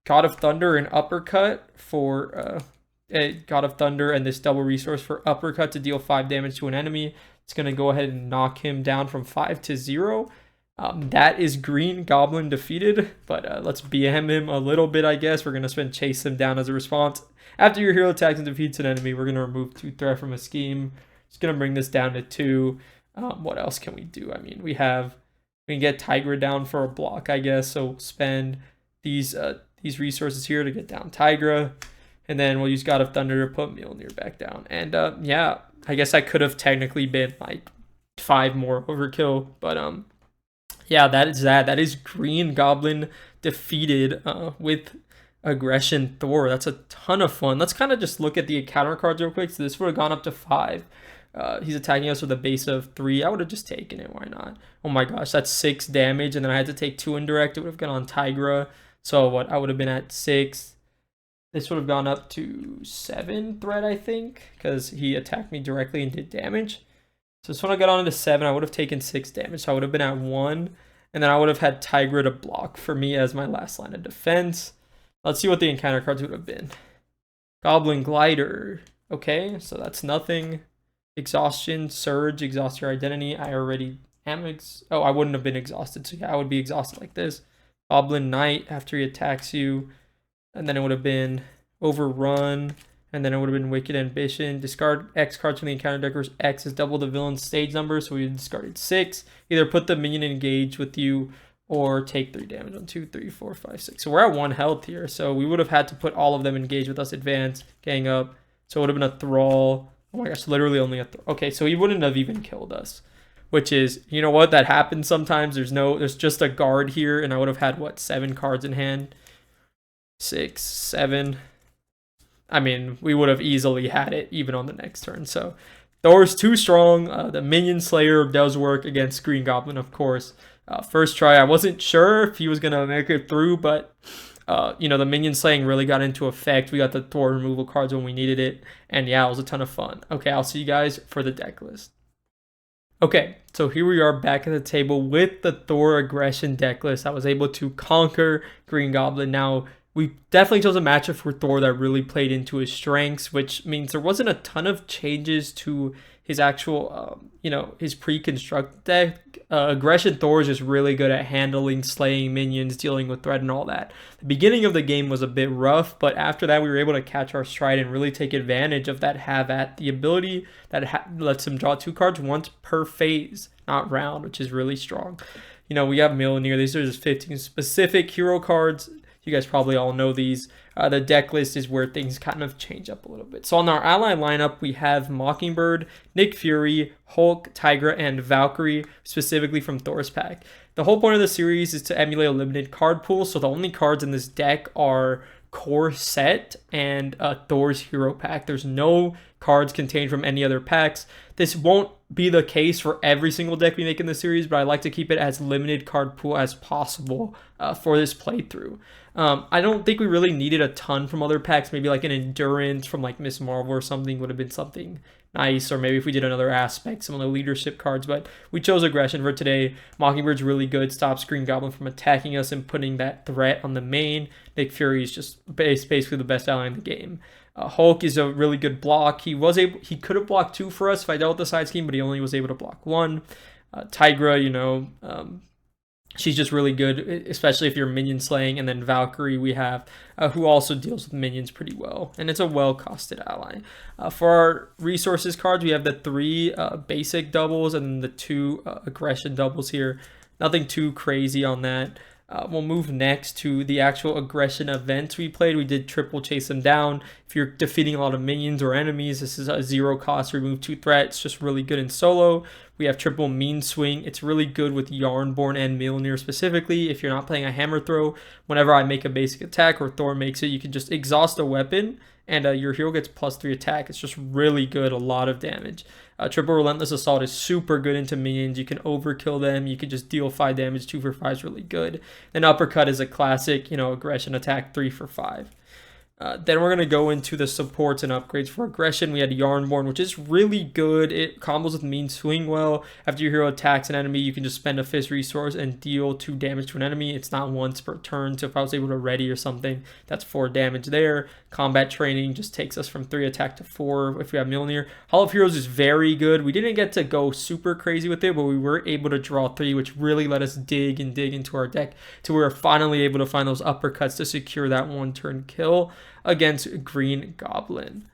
God of Thunder and Uppercut for God of Thunder and this double resource for Uppercut to deal 5 damage to an enemy. It's going to go ahead and knock him down from 5 to 0. That is Green Goblin defeated, but let's BM him a little bit, I guess. We're going to spend Chase him down as a response. After your hero attacks and defeats an enemy, we're going to remove 2 threat from a scheme. Just going to bring this down to 2. What else can we do? I mean, we can get Tigra down for a block, I guess. So spend these resources here to get down Tigra. And then we'll use God of Thunder to put Mjolnir back down. And yeah, I guess I could have technically been like 5 more overkill, but yeah, that is that. That is Green Goblin defeated with Aggression Thor. That's a ton of fun. Let's kind of just look at the encounter cards real quick. So this would have gone up to 5. He's attacking us with a base of 3. I would have just taken it. Why not? Oh my gosh, that's 6 damage. And then I had to take 2 indirect. It would have gone on Tigra. So what? I would have been at 6. This would have gone up to 7 threat, I think, because he attacked me directly and did damage. So this one I got on to 7. I would have taken 6 damage. So I would have been at 1. And then I would have had Tigra to block for me as my last line of defense. Let's see what the encounter cards would have been. Goblin Glider. Okay, so that's nothing. Exhaustion, Surge, exhaust your identity. I already am. Oh, I wouldn't have been exhausted. So yeah, I would be exhausted like this. Goblin Knight after he attacks you. And then it would have been Overrun. And then it would have been Wicked Ambition. Discard X cards from the encounter deck, where X is double the villain's stage number. So we discarded 6. Either put the minion engaged with you or take 3 damage on 2, 3, 4, 5, 6. So we're at 1 health here. So we would have had to put all of them engaged with us, advance, gang up. So it would have been a Thrall. Oh my gosh, literally only a Thrall. Okay, so he wouldn't have even killed us. which is, you know what, that happens sometimes. There's just a guard here, and I would have had, what, 7 cards in hand? 6, 7. I mean, we would have easily had it even on the next turn. So Thor's too strong. The Minion Slayer does work against Green Goblin, of course. First try, I wasn't sure if he was going to make it through, but the minion slaying really got into effect. We got the Thor removal cards when we needed it. And yeah, it was a ton of fun. Okay, I'll see you guys for the deck list. Okay, so here we are back at the table with the Thor aggression deck list. I was able to conquer Green Goblin. Now, we definitely chose a matchup for Thor that really played into his strengths, which means there wasn't a ton of changes to his actual, his pre-construct deck. Aggression Thor is just really good at handling, slaying minions, dealing with threat and all that. The beginning of the game was a bit rough, but after that we were able to catch our stride and really take advantage of that have-at, the ability that lets him draw 2 cards once per phase, not round, which is really strong. We have Mjolnir. These are just 15 specific hero cards. You guys probably all know these. The deck list is where things kind of change up a little bit. So on our ally lineup, we have Mockingbird, Nick Fury, Hulk, Tigra, and Valkyrie, specifically from Thor's pack. The whole point of the series is to emulate a limited card pool, so the only cards in this deck are core set and Thor's hero pack. There's no cards contained from any other packs. This won't be the case for every single deck we make in the series, but I like to keep it as limited card pool as possible for this playthrough. I don't think we really needed a ton from other packs. Maybe like an Endurance from like Miss Marvel or something would have been something nice, or maybe if we did another aspect, some of the leadership cards, but we chose aggression for today. Mockingbird's really good, stops Green Goblin from attacking us and putting that threat on the main. Nick Fury is just basically the best ally in the game. Hulk is a really good block. He could have blocked 2 for us if I dealt with the side scheme, but he only was able to block 1. Tigra, she's just really good, especially if you're minion slaying. And then Valkyrie we have, who also deals with minions pretty well. And it's a well-costed ally. For our resources cards, we have the 3 basic doubles and then the 2 aggression doubles here. Nothing too crazy on that. We'll move next to the actual aggression events we played. We did triple chase them down. If you're defeating a lot of minions or enemies, this is a 0 cost, remove 2 threats. Just really good in solo. We have triple mean swing. It's really good with Yarnborn and Mjolnir specifically. If you're not playing a hammer throw, whenever I make a basic attack or Thor makes it, you can just exhaust a weapon and your hero gets +3 attack. It's just really good, a lot of damage. Triple Relentless Assault is super good into minions. You can overkill them. You can just deal 5 damage. 2 for 5 is really good. Then Uppercut is a classic, aggression attack, 3 for 5. Then we're going to go into the supports and upgrades for aggression. We had Yarnborn, which is really good. It combos with mean swing well. After your hero attacks an enemy, you can just spend a fist resource and deal 2 damage to an enemy. It's not once per turn, so if I was able to ready or something, that's 4 damage there. Combat training just takes us from 3 attack to 4 if we have Mjolnir. Hall of Heroes is very good. We didn't get to go super crazy with it, but we were able to draw 3, which really let us dig into our deck to where we're finally able to find those uppercuts to secure that 1-turn kill against Green Goblin.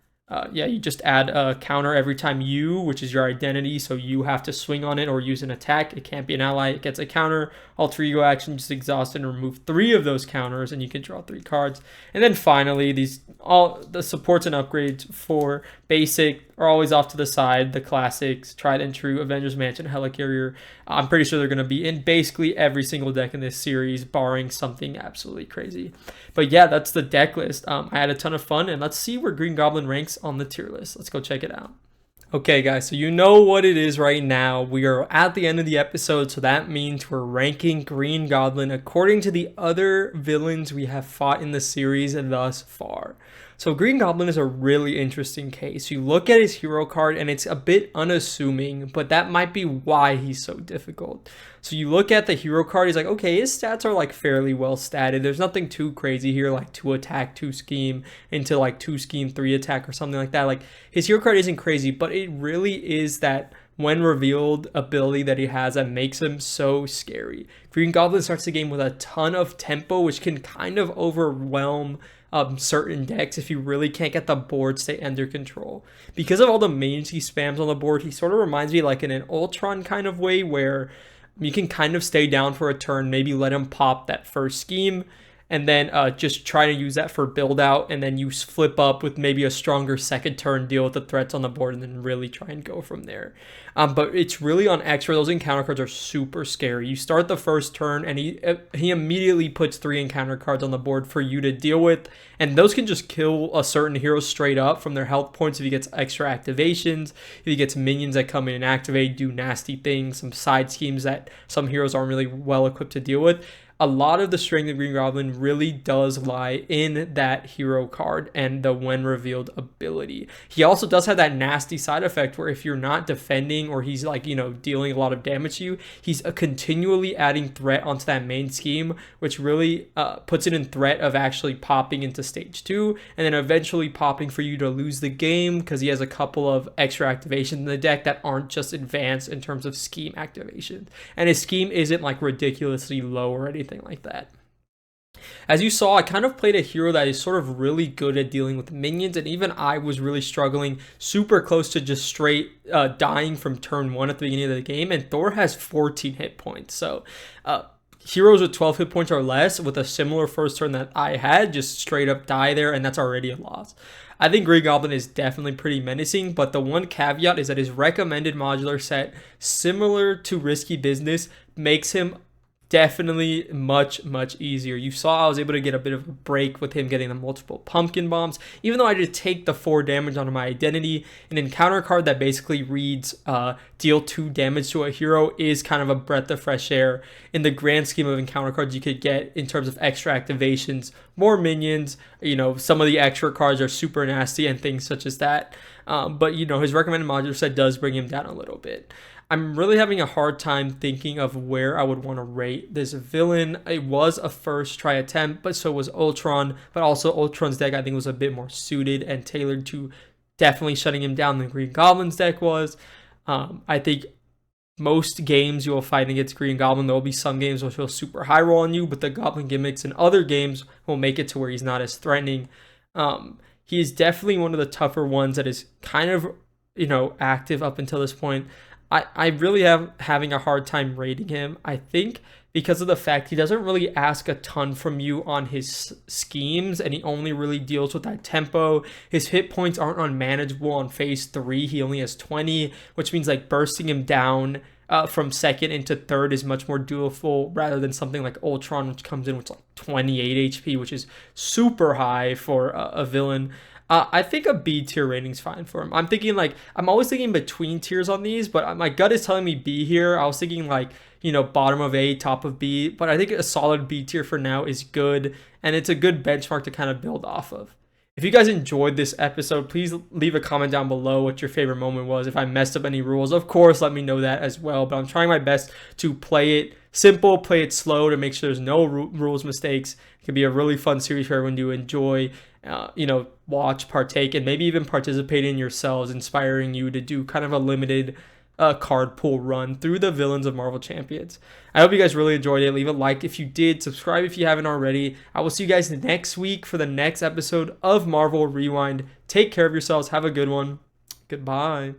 You just add a counter every time which is your identity, so you have to swing on it or use an attack. It can't be an ally, it gets a counter. Alter ego action, just exhaust and remove 3 of those counters and you can draw 3 cards. And then finally, all the supports and upgrades for basic are always off to the side. The classics, Tried and True, Avengers Mansion, Helicarrier. I'm pretty sure they're going to be in basically every single deck in this series, barring something absolutely crazy. But yeah, that's the deck list. I had a ton of fun, and let's see where Green Goblin ranks on the tier list. Let's go check it out. Okay, guys, so you know what it is right now. We are at the end of the episode, so that means we're ranking Green Goblin according to the other villains we have fought in the series thus far. So Green Goblin is a really interesting case. You look at his hero card and it's a bit unassuming, but that might be why he's so difficult. So you look at the hero card, he's like, okay, his stats are like fairly well statted. There's nothing too crazy here, like 2 attack, 2 scheme, into like 2 scheme, 3 attack or something like that. Like his hero card isn't crazy, but it really is that when revealed ability that he has that makes him so scary. Green Goblin starts the game with a ton of tempo, which can kind of overwhelm certain decks if you really can't get the board stay under control. Because of all the mains he spams on the board, he sort of reminds me like in an Ultron kind of way where you can kind of stay down for a turn, maybe let him pop that first scheme, and then just try to use that for build out, and then you flip up with maybe a stronger second turn, deal with the threats on the board, and then really try and go from there. But it's really on X where those encounter cards are super scary. You start the first turn and he immediately puts 3 encounter cards on the board for you to deal with, and those can just kill a certain hero straight up from their health points if he gets extra activations, if he gets minions that come in and activate, do nasty things, some side schemes that some heroes aren't really well equipped to deal with. A lot of the strength of Green Goblin really does lie in that hero card and the when revealed ability. He also does have that nasty side effect where if you're not defending or he's like, dealing a lot of damage to you, he's continually adding threat onto that main scheme, which really puts it in threat of actually popping into stage 2 and then eventually popping for you to lose the game because he has a couple of extra activations in the deck that aren't just advanced in terms of scheme activation. And his scheme isn't like ridiculously low or anything like that. As you saw, I kind of played a hero that is sort of really good at dealing with minions, and even I was really struggling, super close to just straight dying from turn 1 at the beginning of the game, and Thor has 14 hit points. So heroes with 12 hit points or less with a similar first turn that I had just straight up die there, and that's already a loss. I think Green Goblin is definitely pretty menacing, but the one caveat is that his recommended modular set, similar to Risky Business, makes him definitely much easier. You saw I was able to get a bit of a break with him getting the multiple pumpkin bombs, even though I did take the 4 damage onto my identity. An encounter card that basically reads deal 2 damage to a hero is kind of a breath of fresh air in the grand scheme of encounter cards you could get in terms of extra activations, more minions. Some of the extra cards are super nasty and things such as that, but his recommended modular set does bring him down a little bit. I'm really having a hard time thinking of where I would want to rate this villain. It was a first try attempt, but so was Ultron. But also Ultron's deck I think was a bit more suited and tailored to definitely shutting him down than Green Goblin's deck was. I think most games you will fight against Green Goblin, there will be some games which will super high roll on you, but the Goblin gimmicks in other games will make it to where he's not as threatening. He is definitely one of the tougher ones that is kind of, active up until this point. I really am having a hard time rating him. I think because of the fact he doesn't really ask a ton from you on his schemes, and he only really deals with that tempo. His hit points aren't unmanageable on phase 3. He only has 20, which means like bursting him down from second into third is much more doable rather than something like Ultron, which comes in with like 28 HP, which is super high for a villain. I think a B tier rating is fine for him. I'm always thinking between tiers on these, but my gut is telling me B here. I was thinking like, bottom of A, top of B, but I think a solid B tier for now is good, and it's a good benchmark to kind of build off of. If you guys enjoyed this episode, please leave a comment down below what your favorite moment was. If I messed up any rules, of course, let me know that as well, but I'm trying my best to play it simple, play it slow to make sure there's no rules mistakes. It could be a really fun series for everyone to enjoy, watch, partake, and maybe even participate in yourselves, inspiring you to do kind of a limited card pool run through the villains of Marvel Champions. I hope you guys really enjoyed it. Leave a like if you did. Subscribe if you haven't already. I will see you guys next week for the next episode of Marvel Rewind. Take care of yourselves. Have a good one. Goodbye.